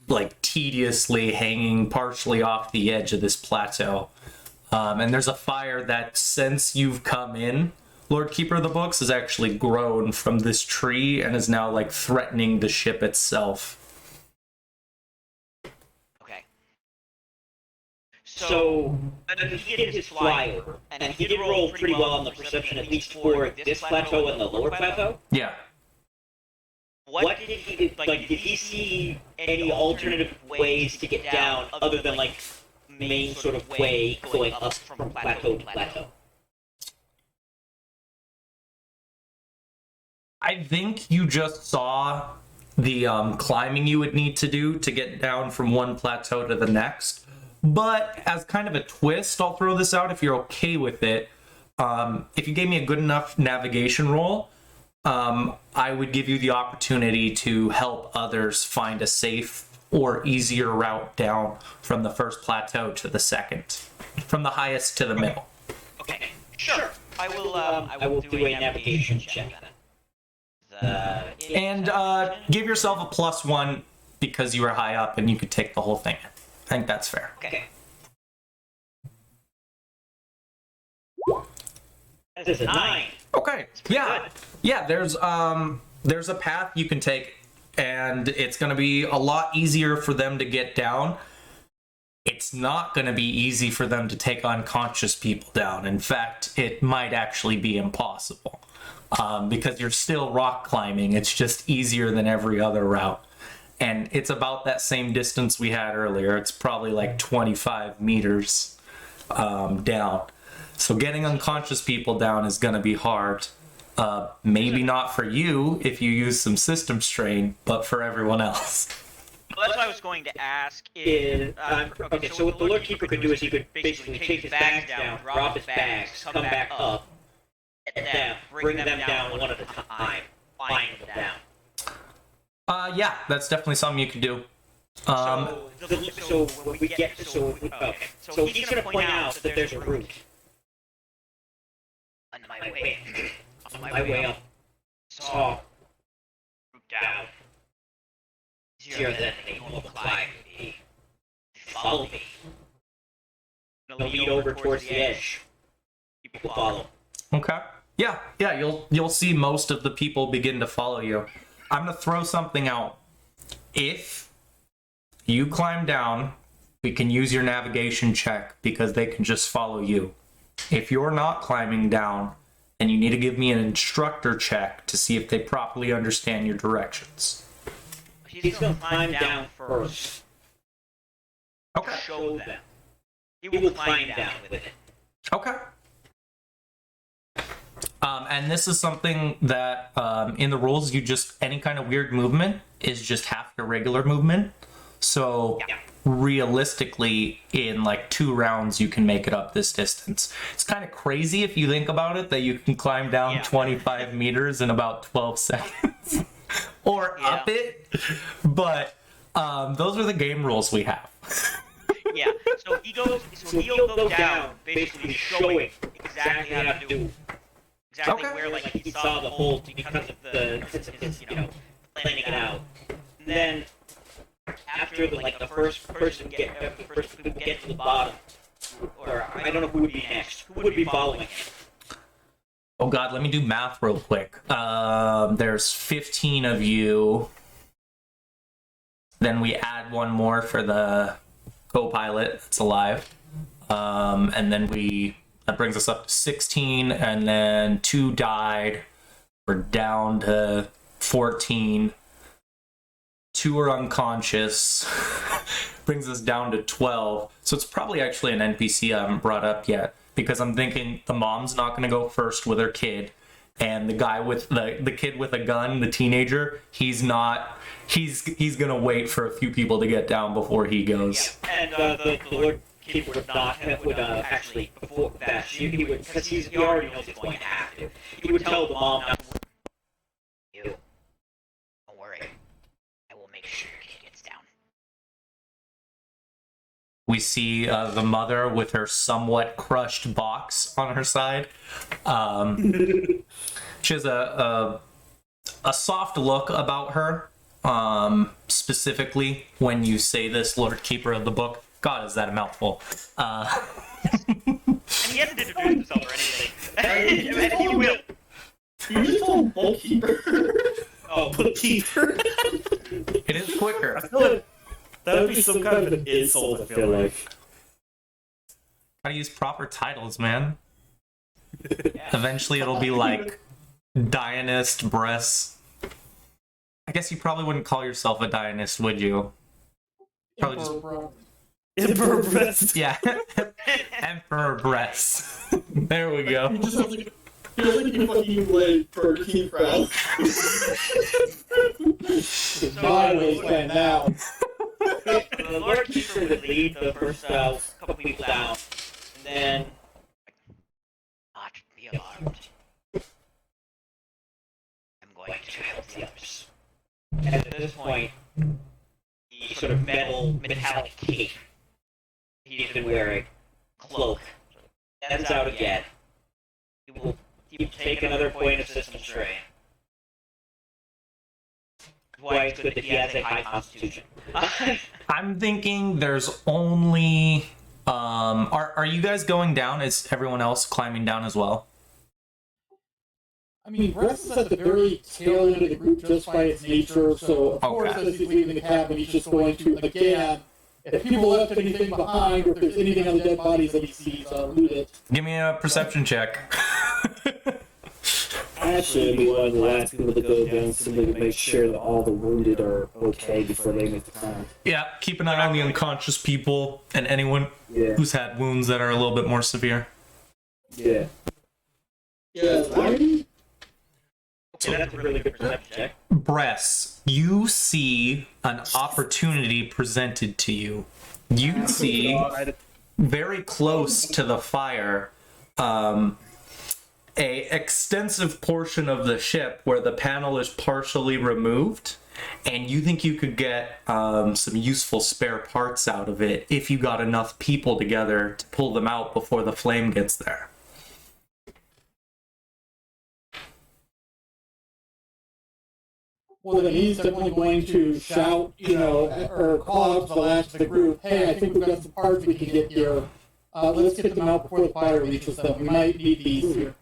like tediously hanging partially off the edge of this plateau. And there's a fire that since you've come in, Lord Keeper of the Books, has actually grown from this tree and is now like threatening the ship itself. Okay. So he did his flyover, and he did roll pretty well on the perception, at least for this plateau and the lower plateau. Yeah. What did he like? Did he see any alternative ways to get down other than like main sort of way going up from plateau to plateau? I think you just saw the climbing you would need to do to get down from one plateau to the next. But as kind of a twist, I'll throw this out if you're okay with it. If you gave me a good enough navigation roll, I would give you the opportunity to help others find a safe or easier route down from the first plateau to the second, from the highest to the middle. Okay, sure. I will do a navigation check then. And give yourself a +1 because you were high up and you could take the whole thing. I think that's fair. Okay. That is a 9. Okay. Yeah. Yeah, there's a path you can take, and it's going to be a lot easier for them to get down. It's not going to be easy for them to take unconscious people down. In fact, it might actually be impossible. Because you're still rock climbing. It's just easier than every other route. And it's about that same distance we had earlier. It's probably like 25 meters down. So getting unconscious people down is going to be hard. Maybe not for you if you use some system strain, but for everyone else. Well, that's what I was going to ask. Okay, so what the Lord Keeper could do is he could basically take his bags down, drop his bags, come back up, and then bring them down one at a time, flying them down. Yeah, that's definitely something you could do. So when we get so he's going to point out that there's a route on my way up. Saw route down. Easier than a normal climb would be. Follow me. I'm gonna lead over towards the edge. People follow. Okay. Yeah, you'll see most of the people begin to follow you. I'm gonna throw something out. If you climb down, we can use your navigation check because they can just follow you. If you're not climbing down, and you need to give me an instructor check to see if they properly understand your directions. He's gonna climb down first. Okay. Show them. He will climb down with it. Okay. And this is something that in the rules, you just, any kind of weird movement is just half your regular movement. So realistically, in like 2 rounds, you can make it up this distance. It's kind of crazy if you think about it, that you can climb down 25 meters in about 12 seconds. Or up it. But those are the game rules we have. Yeah, so he'll go down, basically showing exactly how to do, exactly where, like, he saw the hole because of his, planning it out. And then, after the first person get to the bottom, or I don't know who would be next, who would be following him? Oh god, let me do math real quick. There's 15 of you. Then we add one more for the co-pilot that's alive. And then that brings us up to 16, and then 2 died. We're down to 14. 2 are unconscious. Brings us down to 12. So it's probably actually an NPC I haven't brought up yet, because I'm thinking the mom's not going to go first with her kid, and the guy with the kid with a gun, the teenager, he's going to wait for a few people to get down before he goes. Yeah. And the Lord Keeper would actually, before that, he would, because he already knows he's going to have to, he would tell the mom not to worry. You, don't worry. I will make sure your kid gets down. We see the mother with her somewhat crushed box on her side. She has a soft look about her. Specifically, when you say this, Lord Keeper of the Book. God, is that a mouthful? And he hasn't introduced himself or anything. And he will. You just call him bookkeeper. Oh, bookkeeper. It is quicker. I feel like that would be some kind of an insult, I feel like. Gotta use proper titles, man. Eventually it'll be like Dionist Bress. I guess you probably wouldn't call yourself a Dionist, would you? Probably just... Emperor Breast. Yeah. Emperor Bress. There we go. You just have like, you're like you fucking like Burger King crowd. It's my wasteland now. The Lord Keeper would lead the first couple people down, and then not be alarmed. I'm going to help the others. And at this point, the sort of metallic cape he's been wearing, cloak, stands out again. He will take another point of system strain. Why it's good that he has a high constitution. I'm thinking there's only... Are you guys going down? Is everyone else climbing down as well? I mean, Bress is at the very tail end of the group just by its nature, so of course as he's leaving the cabin, he's just going to, again, if people left anything behind, or if there's anything on the dead bodies that he sees, loot it. Give me a perception check. I should be one of the last people to go down simply to make sure that all the wounded are okay before they make the climb. Yeah, keep an eye on the unconscious people and anyone who's had wounds that are a little bit more severe. Yeah. Yeah, Okay, that's a really good perception check. Bress, you see an opportunity presented to you. You see very close to the fire a extensive portion of the ship where the panel is partially removed, and you think you could get some useful spare parts out of it if you got enough people together to pull them out before the flame gets there. Well, then he's definitely going to shout, or call out to the last of the group, hey, I think we've got some parts we can get here. Let's get them out before the fire reaches them. We might need these here.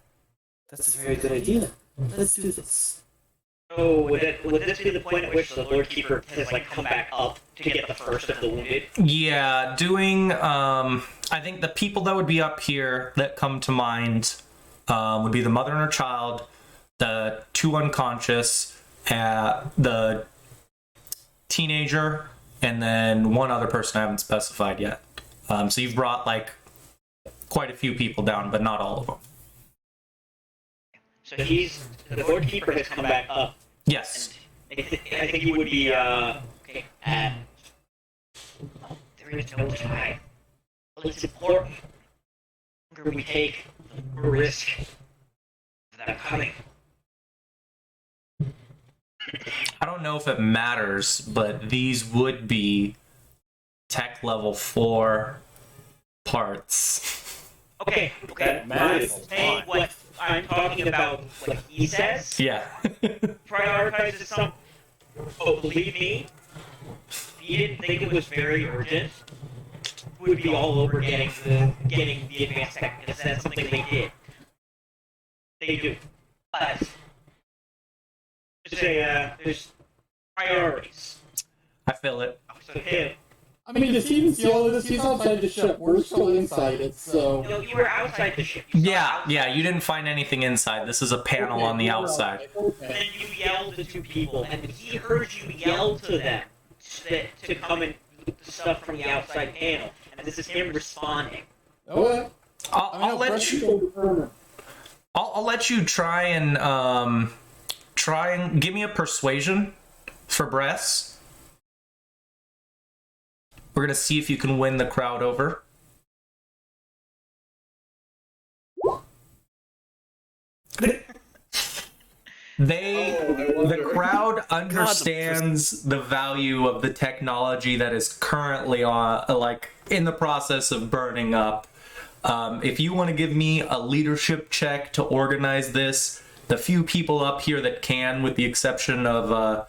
That's a very good idea. Let's do this. So, would this be the point at which the Lord Keeper has, come back up to get the first of the wounded? Yeah, doing, I think the people that would be up here that come to mind would be the mother and her child, the two unconscious, the teenager, and then one other person I haven't specified yet. So you've brought, quite a few people down, but not all of them. So the Lord Keeper has come back up. Yes. And I think he would be, okay, there is no time. Well, it's important. The longer we take, the more risk of them coming. I don't know if it matters, but these would be tech level 4 parts. Okay. Say what I'm talking about, what he says. Yeah. Prioritizes some. Oh, believe me, if he didn't think it was very urgent, we would be all over getting the advanced tech, because that's something they did. They do. But just say there's priorities. I feel it. So him. I mean, does he even see all of this? He's outside the ship. We're still inside it, so... No, you were outside the ship. You saw outside. Yeah, you didn't find anything inside. This is a panel on the outside. And then you yelled to two people, and he heard you yell to them to come and loot the stuff from the outside panel. And this is him responding. Okay. I'll let you try and give me a persuasion for Bress. We're gonna see if you can win the crowd over. The crowd understands the value of the technology that is currently in the process of burning up. If you want to give me a leadership check to organize this, the few people up here that can, with the exception of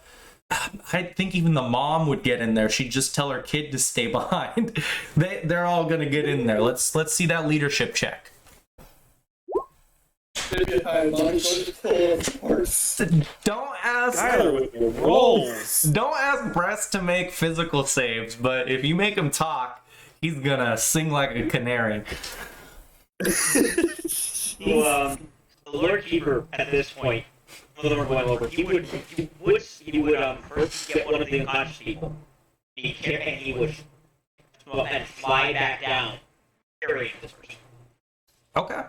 I think even the mom would get in there. She'd just tell her kid to stay behind. They're all gonna get in there. Let's see that leadership check. Don't ask rolls. Don't ask Brest to make physical saves, but if you make him talk, he's gonna sing like a canary. The Lord Keeper at this point, when we're going over, he would first get one of the unconscious people, and he would and fly back down, carrying this person. Okay,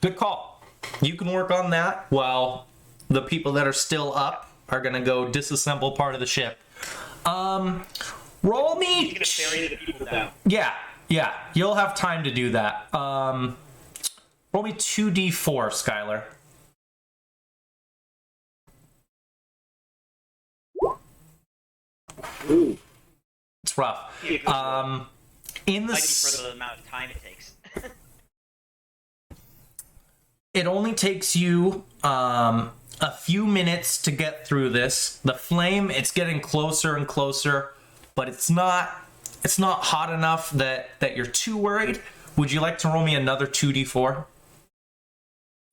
good call. You can work on that while the people that are still up are gonna go disassemble part of the ship. Roll me. He's gonna bury the people down. Yeah, you'll have time to do that. Roll me 2d4, Skylar. Ooh. It's rough. In the Might be for the amount of time it takes. It only takes you a few minutes to get through this. The flame, it's getting closer and closer, but it's not hot enough that you're too worried. Would you like to roll me another 2d4?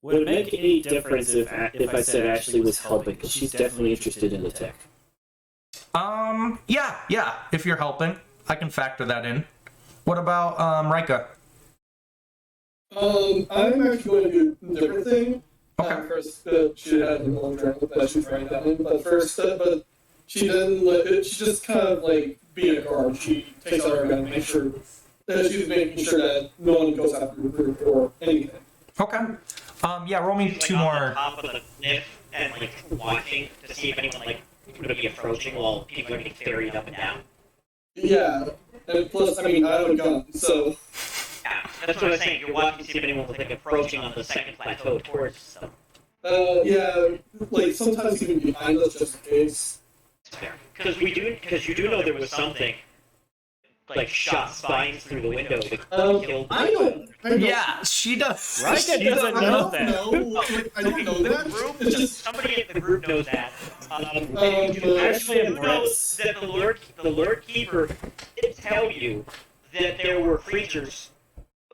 Would it make any difference if I said Ashley was helping? Because she's definitely interested in the tech. Yeah, if you're helping, I can factor that in. What about Rika? I'm actually going to do a different thing. Okay. First, she had a long journal that she's writing down in, but first, but she didn't she just kind of like being a guard. She takes out her gun and makes sure that she's making sure that no one goes after the group or anything. Okay. Yeah, roll me Like two on more. the top of the cliff and like watching to see if anyone like would be approaching while people are getting ferried up and down. Yeah, and plus, I mean, I have a gun, so. Yeah, that's what I was saying. You're watching to see if anyone was like approaching on the second plateau towards us. So Yeah, like sometimes even behind us just in case. it's fair. Because you do know there was something like shot spines through the window that killed. I don't. Yeah, she does. Rika doesn't know that. I don't know that. It's just. Somebody in the group knows that. Ashley and You know Brett. that the Lord Keeper did tell you that there were creatures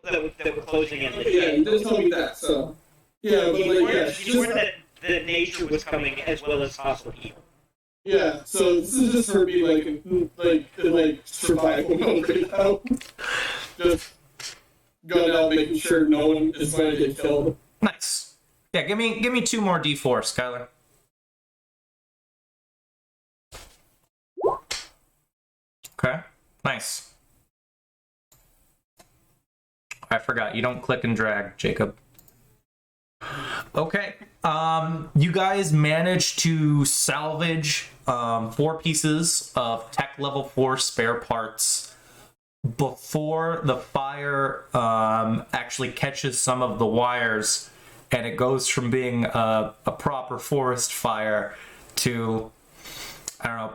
that were closing in. Yeah, he did tell me that, so. Yeah, but like, yeah, she You just. that nature was coming as well as hostile evil. Yeah, so this is just her being like survival mode right now. Just going out, making sure no one is going to get killed. Nice. Yeah, give me two more d4, Skylar. Okay. Nice. I forgot, you don't click and drag, Jacob. Okay. You guys managed to salvage 4 pieces of tech level 4 spare parts before the fire actually catches some of the wires, and it goes from being a proper forest fire to, I don't know,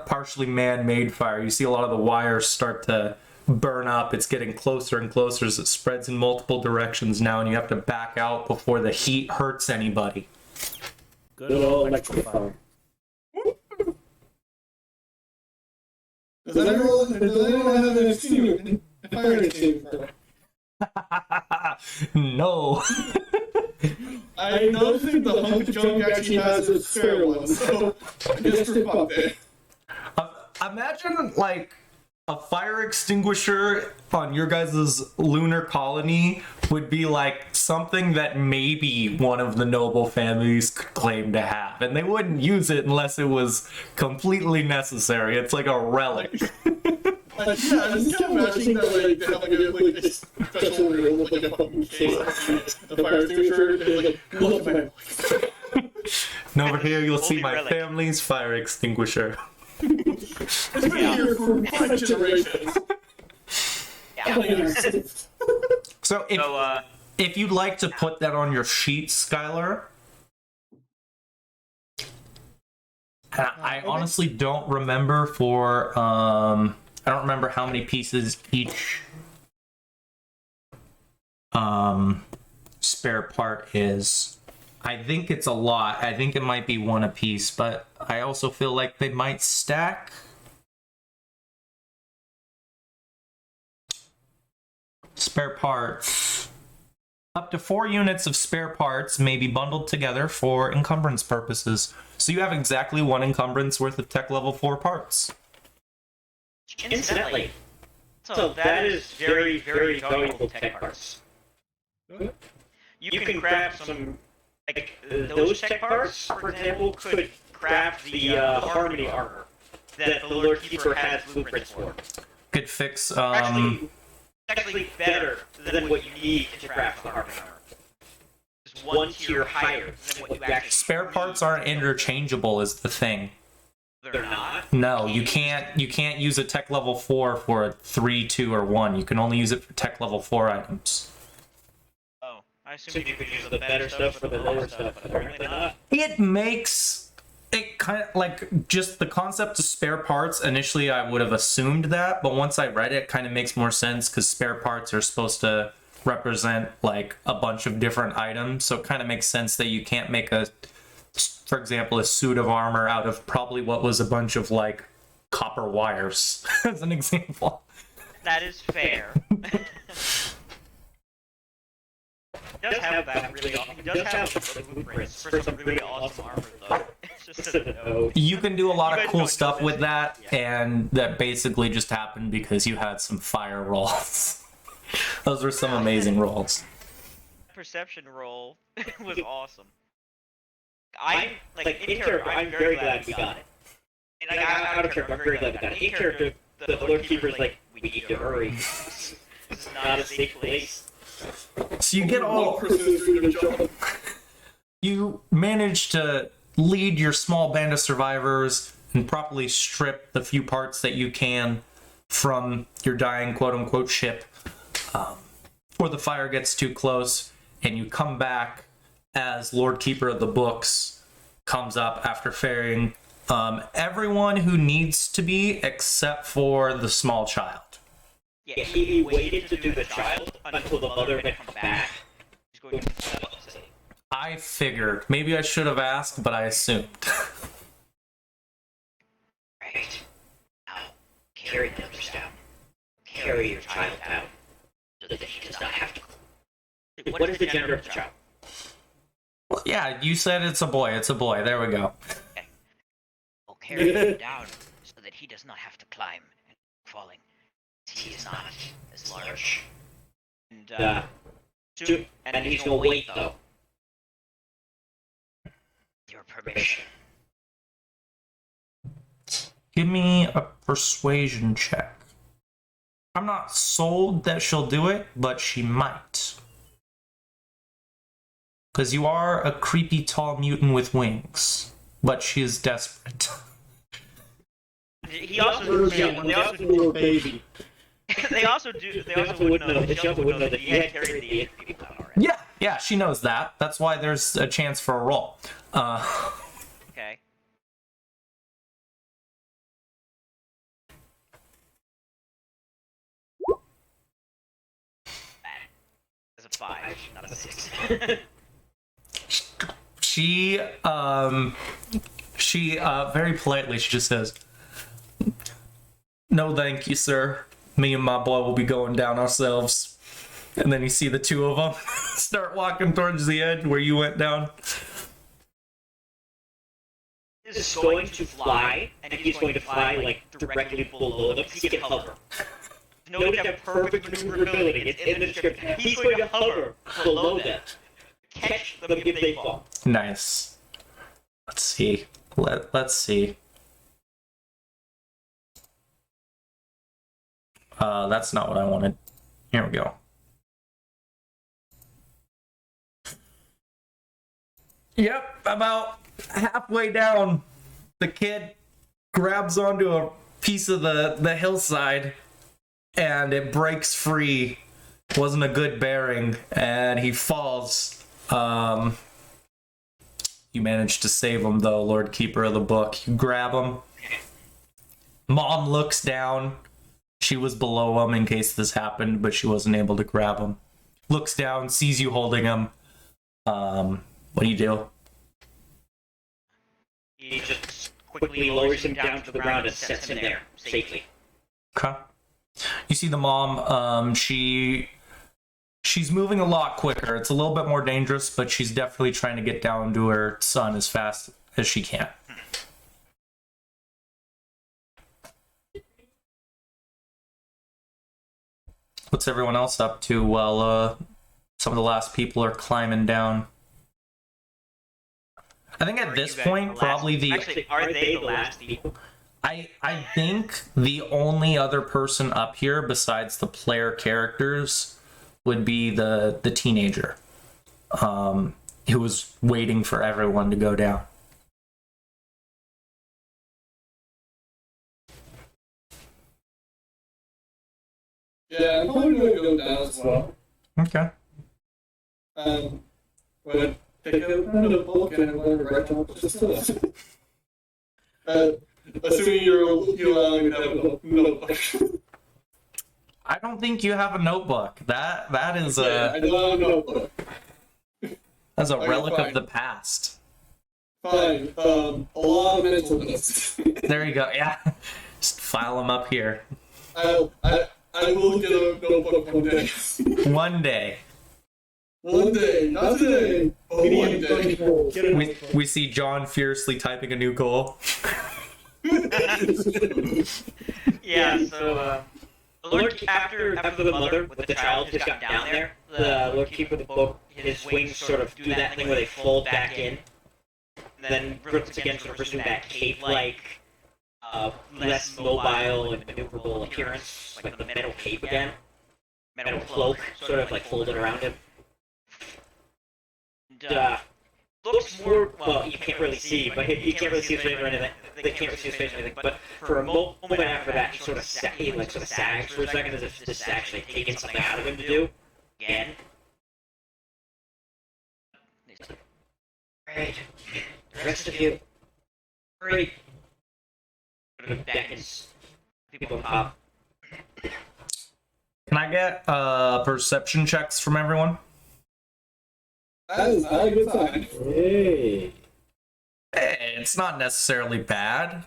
partially man-made fire. You see a lot of the wires start to burn up. It's getting closer and closer as it spreads in multiple directions now, and you have to back out before the heat hurts anybody. Good old electrical fire. Does anyone have an extinguisher? A fire extinguisher? No. I don't think the hunk of junk actually has a spare one, so I guess we're fucked there. Imagine, like, a fire extinguisher on your guys' lunar colony would be like something that maybe one of the noble families could claim to have, and they wouldn't use it unless it was completely necessary. It's like a relic. Yeah, I just can't imagine that, like, they have, like a special room with, like, a fucking case of the fire extinguisher, and, like, look at my... And over here you'll see Holy my relic. family's fire extinguisher. It's been here for 5 generations. Yeah. So if, So if you'd like to put that on your sheet, Skylar, I honestly don't remember I don't remember how many pieces each spare part is. I think it's a lot. I think it might be one a piece, but I also feel like they might stack. Spare parts. Up to 4 units of spare parts may be bundled together for encumbrance purposes. So you have exactly 1 encumbrance worth of tech level 4 parts. Incidentally, so that is very, very valuable tech parts. You can craft some, like, those tech parts, for example, could craft the Harmony armor that the Lord Keeper has blueprints for. Could fix, Actually better than what you need to craft the Harmony armor. It's 1 tier higher than what you actually spare parts aren't interchangeable is the thing. They're not? No, you can't use a tech level 4 for a 3, 2, or 1. You can only use it for tech level 4 items. Oh, I assume you could use the better stuff for the lower stuff, but apparently not. It makes it kind of like just the concept of spare parts. Initially, I would have assumed that, but once I read it, it kind of makes more sense because spare parts are supposed to represent like a bunch of different items. So it kind of makes sense that you can't make for example, a suit of armor out of probably what was a bunch of like copper wires, as an example. That is fair. He does have that really awesome. He does have the blueprints for some really awesome armor, though. It's just a no. You can do a lot of cool don't stuff know with this. that, Yeah. and that basically just happened because you had some fire rolls. Those were some amazing rolls. Perception roll was awesome. I'm in character. I'm very glad we got it. And out of character, I'm very glad we got it. In character, the Lord Keeper is like, we need to hurry. This is not a safe place. So you get all. You manage to lead your small band of survivors and properly strip the few parts that you can from your dying quote-unquote ship before the fire gets too close, and you come back as Lord Keeper of the Books comes up after ferrying everyone who needs to be except for the small child. Yeah, he waited to do the child until the mother had come back. He's going to I figured. Maybe I should have asked, but I assumed. Right. Now, carry the others down. Carry your child down, so that he does not have to. What is the gender of the child? Well, yeah, you said it's a boy. It's a boy. There we go. Okay. We'll carry him down, so that he does not have to climb and falling. He is not as large. And, and he's no weight, though. Your permission. Give me a persuasion check. I'm not sold that she'll do it, but she might. Because you are a creepy tall mutant with wings, but she is desperate. He also, they also baby. they also would know that he had carried the people down already. Yeah, she knows that. That's why there's a chance for a roll. Okay. That's a 5, not a 6. She very politely, she just says, "No thank you, sir. Me and my boy will be going down ourselves." And then you see the two of them start walking towards the edge where you went down. Is going to fly, and he's going to fly like directly below them. He can hover. Notice that perfect maneuverability. It's in the description. He's going to hover below them. Catch them if they fall. Nice. Let's see. Let's see. That's not what I wanted. Here we go. Yep, about halfway down, the kid grabs onto a piece of the hillside, and it breaks free. Wasn't a good bearing, and he falls. You managed to save him, though, Lord Keeper of the Book. You grab him. Mom looks down. She was below him in case this happened, but she wasn't able to grab him. Looks down, sees you holding him. What do you do? He just quickly lowers him down to the ground and sets him there, safely. Okay. You see the mom, she's moving a lot quicker. It's a little bit more dangerous, but she's definitely trying to get down to her son as fast as she can. What's everyone else up to while some of the last people are climbing down? I think at this point, probably the... Actually, are they the last people? I think the only other person up here besides the player characters would be the teenager who was waiting for everyone to go down. Yeah, I'm probably gonna go down as well. Okay. But take out the book and whatever, right? Just assuming you allow me to have a notebook. I don't think you have a notebook. That is Yeah, I don't have a notebook. that's a Okay, relic fine. of the past. Fine. A lot of mental notes. There you go. Yeah. Just file them up here. I will get a notebook one day. One day. One day, not today, but one day. We see John fiercely typing a new goal. Yeah, so, the Lord, after the mother with the child just got down there, the Lord Keeper of the Book, his wings sort of do that thing where they fold back in, and then once again sort of resume that cape-like, less mobile and maneuverable appearance, like the metal cape again, metal cloak, sort of like folded around him. And, looks more, well, you can't really see, but you can't really see his face or anything. They can't really see his face or anything, but for a moment after that, he sort of sags for a second as if this is actually taking something out of him to do. Again. Alright. The rest of you. Hurry. Beckons. People pop. Can I get perception checks from everyone? That is not a good sign. Hey. Hey, it's not necessarily bad.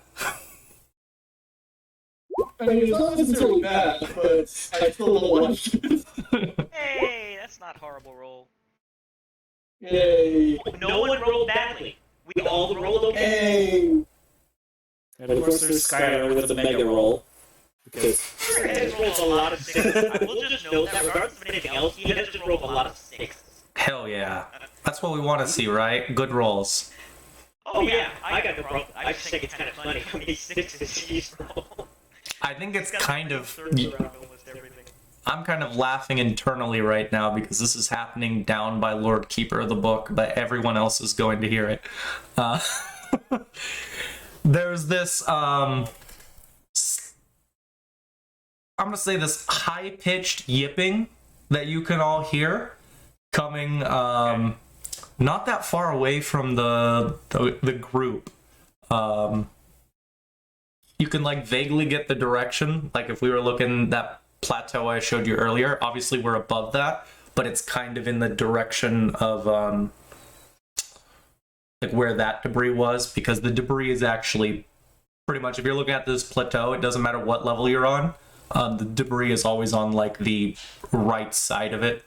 I mean, it's not necessarily bad, but I still don't want it. Hey, that's not horrible roll. Yay. No one rolled badly. We all rolled okay. Hey. And of course there's Skylar with the mega roll. Because He has rolled a lot of sixes. I will just note that regardless of anything else, he has just rolled a lot of sixes. Hell yeah. That's what we want to see, right? Good rolls. Oh yeah, I got no problem. I just think it's kind of funny how many sixes he's rolled. I think it's kind of... Thirds around almost everything. I'm kind of laughing internally right now because this is happening down by Lord Keeper of the Book, but everyone else is going to hear it. There's this, I'm gonna say this high-pitched yipping that you can all hear coming, not that far away from the group. You can, like, vaguely get the direction. Like, if we were looking that plateau I showed you earlier, obviously we're above that, but it's kind of in the direction of, like, where that debris was, because the debris is actually pretty much, if you're looking at this plateau, it doesn't matter what level you're on, the debris is always on, like, the right side of it.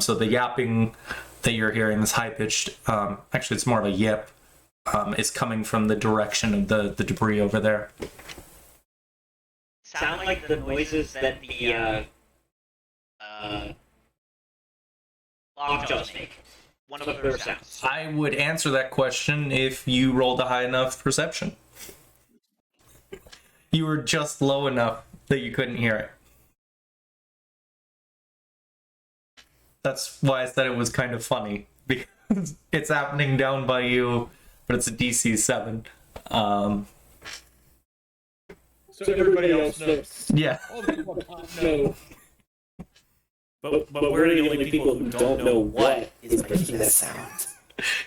So the yapping that you're hearing, this high-pitched, actually it's more of a yip, is coming from the direction of the debris over there. Sound like the noises that the lockjaws make. One of their sounds. I would answer that question if you rolled a high enough perception. You were just low enough that you couldn't hear it. That's why I said it was kind of funny, because it's happening down by you, but it's a DC 7. So everybody else knows. Yeah. All the people can't No. know. But we're the only people who don't know what is making that sound.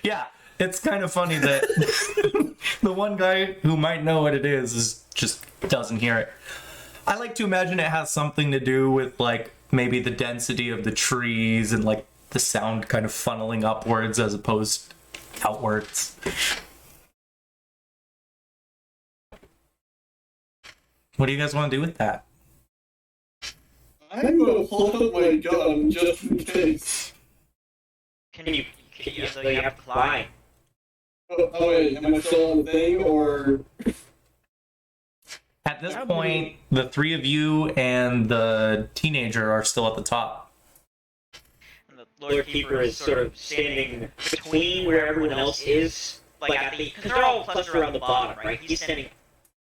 Yeah. It's kind of funny that the one guy who might know what it is just doesn't hear it. I like to imagine it has something to do with like maybe the density of the trees and like the sound kind of funneling upwards as opposed outwards. What do you guys want to do with that? I'm gonna pull up my gun just in case. Can you so you have to fly? Oh wait, am I still on the thing, or... At this point, the three of you and the teenager are still at the top. And the Lord Keeper is sort of standing between where everyone else is, like at the, because they're all clustered around the bottom, right? He's standing.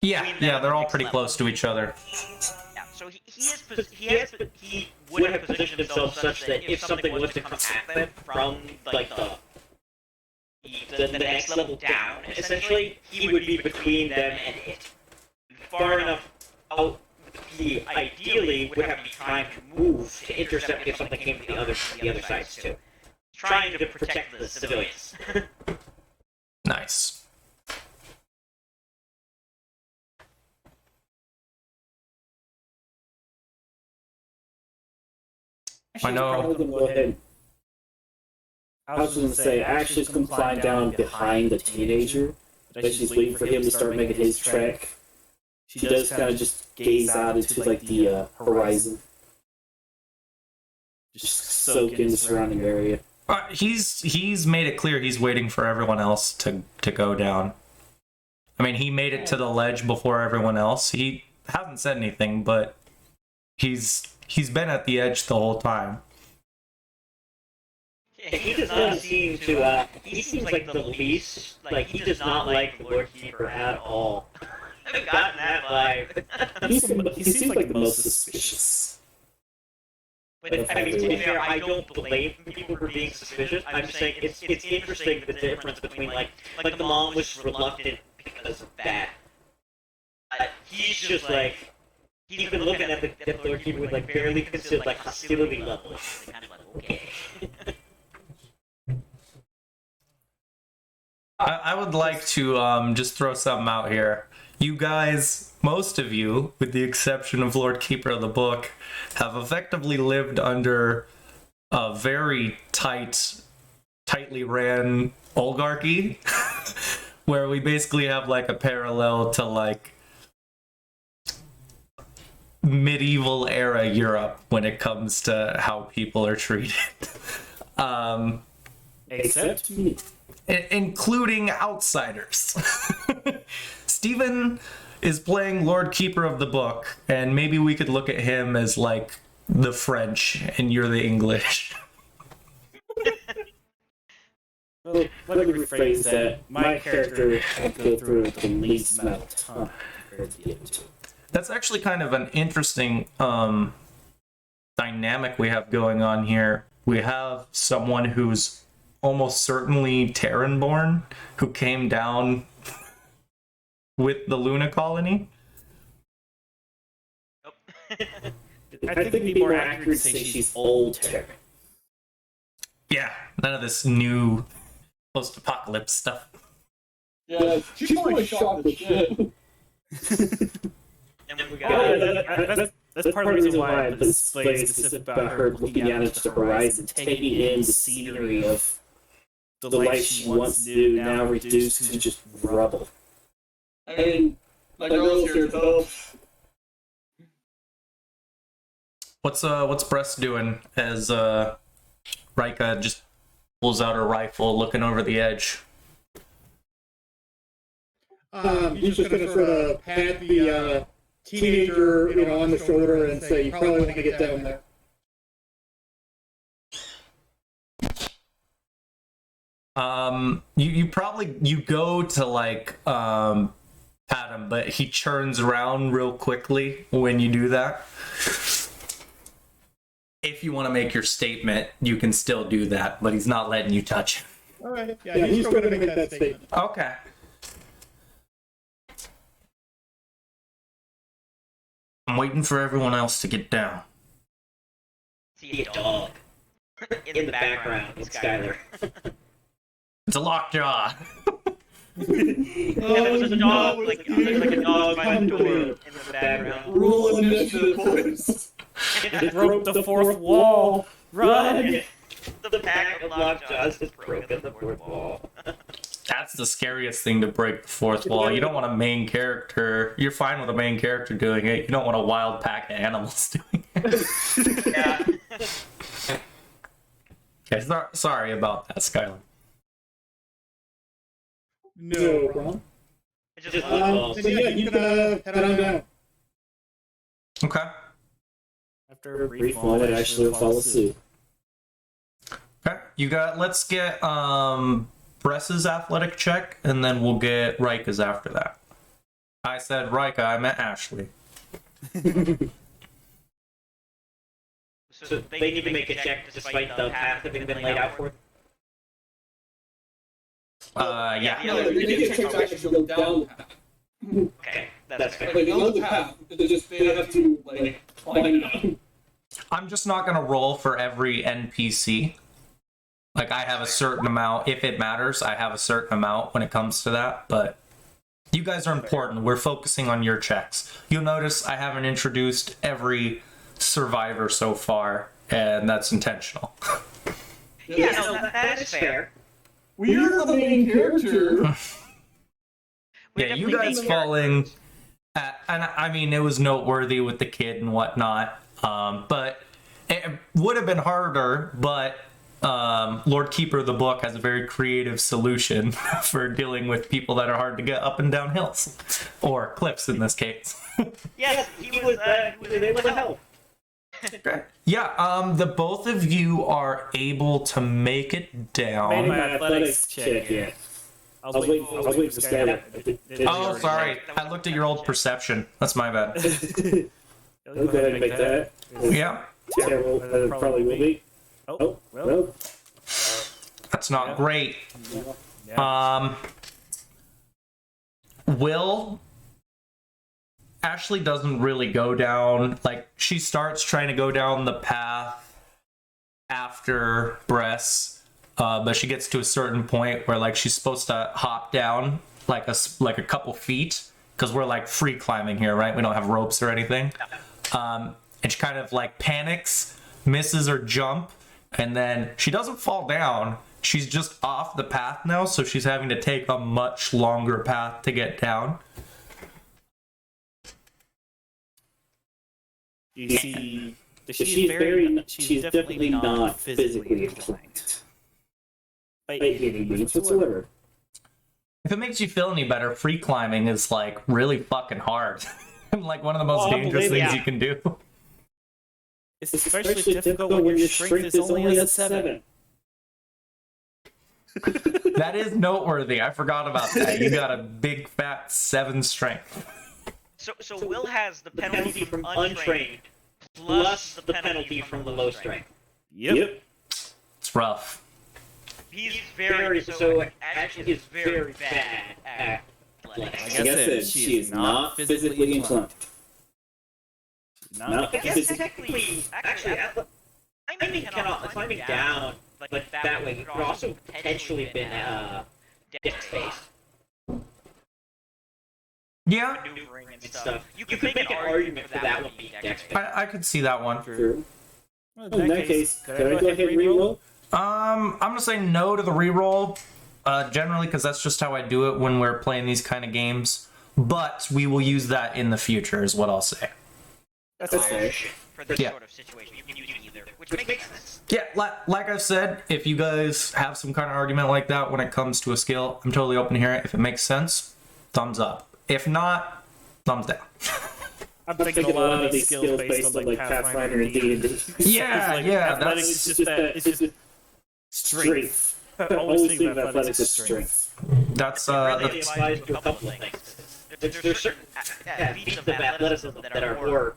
Yeah, they're all pretty close to each other. Yeah, so he would have positioned himself such that if something was to come at them from like the next level down, essentially, he would be between them and it. Far enough out, he ideally would have time to move to intercept if something came from the other sides too. Trying to protect the civilians. Nice. I know. Go ahead. I was going to say, Ashley's going to climb down behind the teenager, but she's waiting for him to start making his track. She does kind of just gaze out into like the horizon, just soak in the surrounding area. He's made it clear he's waiting for everyone else to go down. I mean, he made it to the ledge before everyone else. He hasn't said anything, but he's been at the edge the whole time. Yeah, he does not seem to. He seems like the least. Like he does not like the Lord Keeper at all. I've gotten that vibe. He seems like the most suspicious. But I mean, to be fair, I don't blame people for being suspicious. I'm just saying it's interesting the difference between like the mom was reluctant because of that. He's just like he's been looking at the Lord Keeper with like barely considered like hostility level. Kind of like okay. I would like to just throw something out here. You guys, most of you, with the exception of Lord Keeper of the Book, have effectively lived under a very tightly ran oligarchy, where we basically have like a parallel to like medieval era Europe when it comes to how people are treated. Except me. Including outsiders. Steven is playing Lord Keeper of the Book, and maybe we could look at him as like the French and you're the English. Well, let me rephrase that. My character had to go through the least amount of time compared to the other two. That's actually kind of an interesting dynamic we have going on here. We have someone who's almost certainly Terran-born, who came down with the Luna colony. Nope. I think it'd be more accurate to say she's old Terran. Yeah, none of this new post-apocalypse stuff. Yeah, she's probably shocked as shit. And we got That's part of the reason why this plays specific about her looking out into the horizon, taking in the scenery of the life she once knew, now reduced to just rubble. I mean, my girl's here to help. What's Brest doing as Rika just pulls out her rifle, looking over the edge? He's just gonna sort of pat the teenager, on the shoulder and say, "You probably want to get down there." You go to like pat him, but he turns around real quickly when you do that. If you want to make your statement, you can still do that, but he's not letting you touch him. All right. Yeah, he's still gonna make that statement. Okay. I'm waiting for everyone else to get down. see a dog in the background. It's Skylar. It's a lockjaw. And there was a dog, like a dog by the door in the background. Roll initiative, boys. It broke the fourth wall. Run! The pack of lockjaws has broken the fourth wall. That's the scariest thing to break the fourth wall. You don't want a main character. You're fine with a main character doing it. You don't want a wild pack of animals doing it. Yeah. Okay, sorry about that, Skylar. No problem. It just So yeah, you can head on down. Okay. After a brief moment, actually follow suit. Okay. Let's get Bress's athletic check, and then we'll get Rika's after that. I said Rika, I meant Ashley. So they need to make a check despite the path having been laid out for them? Yeah. No, they get to actually go down the path. Okay, that's fair. Like, on the path, it's just they have to, like, climb down. I'm just not gonna roll for every NPC. Like, I have a certain amount, if it matters, I have a certain amount when it comes to that, but you guys are important. We're focusing on your checks. You'll notice I haven't introduced every survivor so far, and that's intentional. Yeah, no, that is fair. We're the main character. Yeah, you guys falling at, and I mean, it was noteworthy with the kid and whatnot, but it would have been harder, but Lord Keeper of the Book has a very creative solution for dealing with people that are hard to get up and down hills, or cliffs in this case. Yes, he was able to help. Okay. Yeah, the both of you are able to make it Made down. my athletics check, yeah. I was waiting for this guy. Oh, sorry. I looked at your old perception. That's my bad. Go ahead and make that. Yeah, Terrible, probably will be. Oh, well. Well, that's not great. Yeah. Will Ashley doesn't really go down, like, she starts trying to go down the path after Bress, but she gets to a certain point where, like, she's supposed to hop down like a couple feet, because we're like free climbing here, right? We don't have ropes or anything. And she kind of like panics, misses her jump, and then she doesn't fall down. She's just off the path now, so she's having to take a much longer path to get down. You see, she's definitely not physically inclined. By any means whatsoever. If it makes you feel any better, free climbing is like really fucking hard. And like one of the most dangerous things you can do. It's especially difficult when your strength is only a 7. That is noteworthy. I forgot about that. You got a big fat 7 strength. So Will has the penalty from untrained, plus the penalty from the low strength. Yep. It's rough. He's very so actually is very bad at athletics. Like I said, she is not physically inclined. I guess technically, actually, climbing down like that way could also potentially been dex-based. Yeah, Maneuvering and stuff. You could make an argument for that one being dex-based. I could see that one. true. Well, In that case, could I go ahead and reroll? I'm gonna say no to the reroll, generally, because that's just how I do it when we're playing these kind of games. But we will use that in the future, is what I'll say. That's fair. For this Yeah. sort of situation, you can use either, which makes sense. Yeah, like I've said, if you guys have some kind of argument like that when it comes to a skill, I'm totally open to hear it. If it makes sense, thumbs up. If not, thumbs down. I'm thinking a lot of these skills based on like Pathfinder and D&D. Yeah, yeah, Athletics that's is just that. It's just strength. I always think of athletics as strength. that's Really applies to a couple things. There's certain feats of athleticism that are more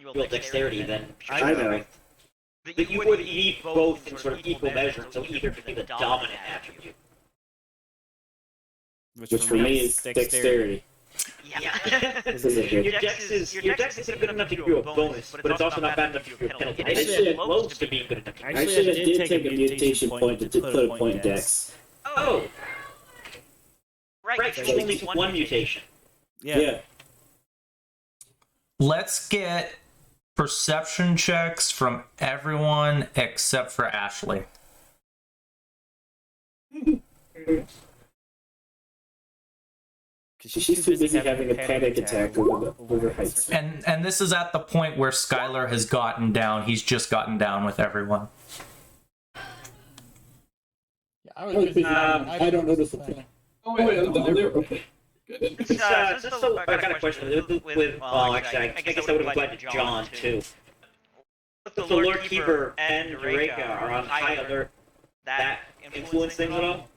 real dexterity than I know. that you would need both in sort of equal measure, so either could be the dominant attribute. Which for me is dexterity. Yeah. This is a good. Your dex isn't good enough to give you a bonus, but it's also not bad enough to give you a penalty. Actually, It's close to being good enough. Actually, I did take a mutation point to put a point in dex. Oh! Right, it's only one mutation. Yeah. Let's get perception checks from everyone except for Ashley. She's too busy having a panic attack over heights. And this is at the point where Skylar has gotten down. He's just gotten down with everyone. Yeah, I was busy. I don't notice a thing. Oh wait, I'm down there. Okay. I got a question well, actually, I guess I would have liked John, too. The Lord Keeper and Eureka are on high alert. That influence things at all?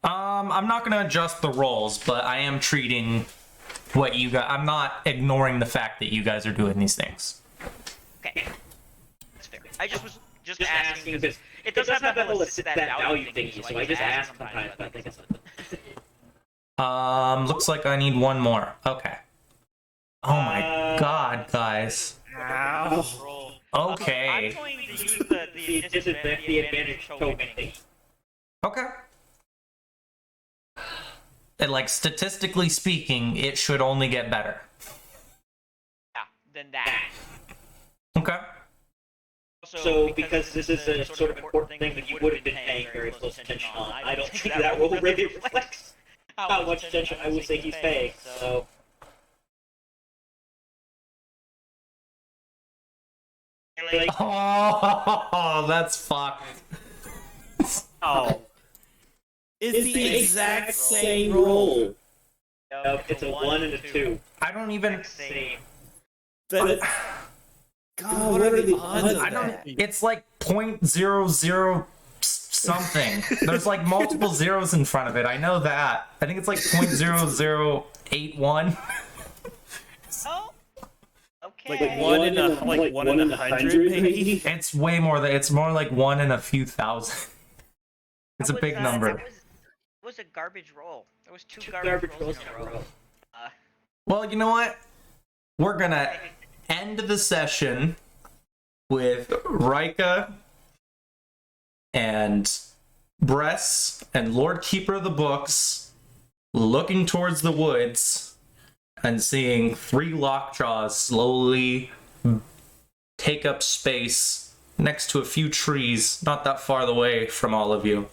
I'm not gonna adjust the rolls, but I am treating what you guys. I'm not ignoring the fact that you guys are doing these things. Okay. That's fair. I was just asking because it doesn't have that whole that value thingy, so I just ask sometimes, but I think it's Looks like I need one more. Okay. Oh my god, guys. Ow. Okay. I'm going to use the advantage token thing. Okay. And like statistically speaking, it should only get better. Yeah, than that. Okay. So, because this is a sort of important thing that you would have been paying very close attention on, I don't think that roll really reflects how much attention I would say he's paying, so... Oh, that's fucked. Oh. It's the exact same roll. No, it's a 1 and a 2. I don't even... Same. But, God, what are the odds of I don't. that? It's like 0.00 something. There's like multiple zeros in front of it. I know that. I think it's like 0.0081. Oh. Okay. Like one in a one in 100, maybe. It's way more than. It's more like 1 in a few thousand. It's a big number. That was a garbage roll. There was two garbage rolls in a row. Well, you know what? We're gonna end the session with Rika and Bress and Lord Keeper of the Books looking towards the woods and seeing 3 lockjaws slowly take up space next to a few trees not that far away from all of you.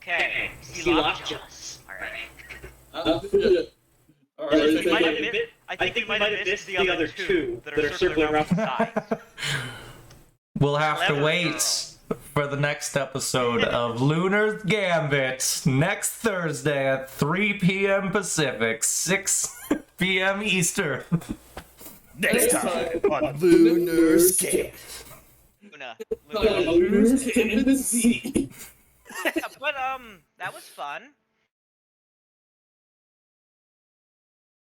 Okay. See lockjaws. Alright. Yeah. Alright, I think we might have missed the other two that are circling around the sides. We'll have to Clever wait for the next episode of Lunar's Gambit next Thursday at 3 p.m. Pacific, 6 p.m. Eastern. Next time on Lunar's Gambit. Luna. Lunar's in the sea. Yeah, but that was fun.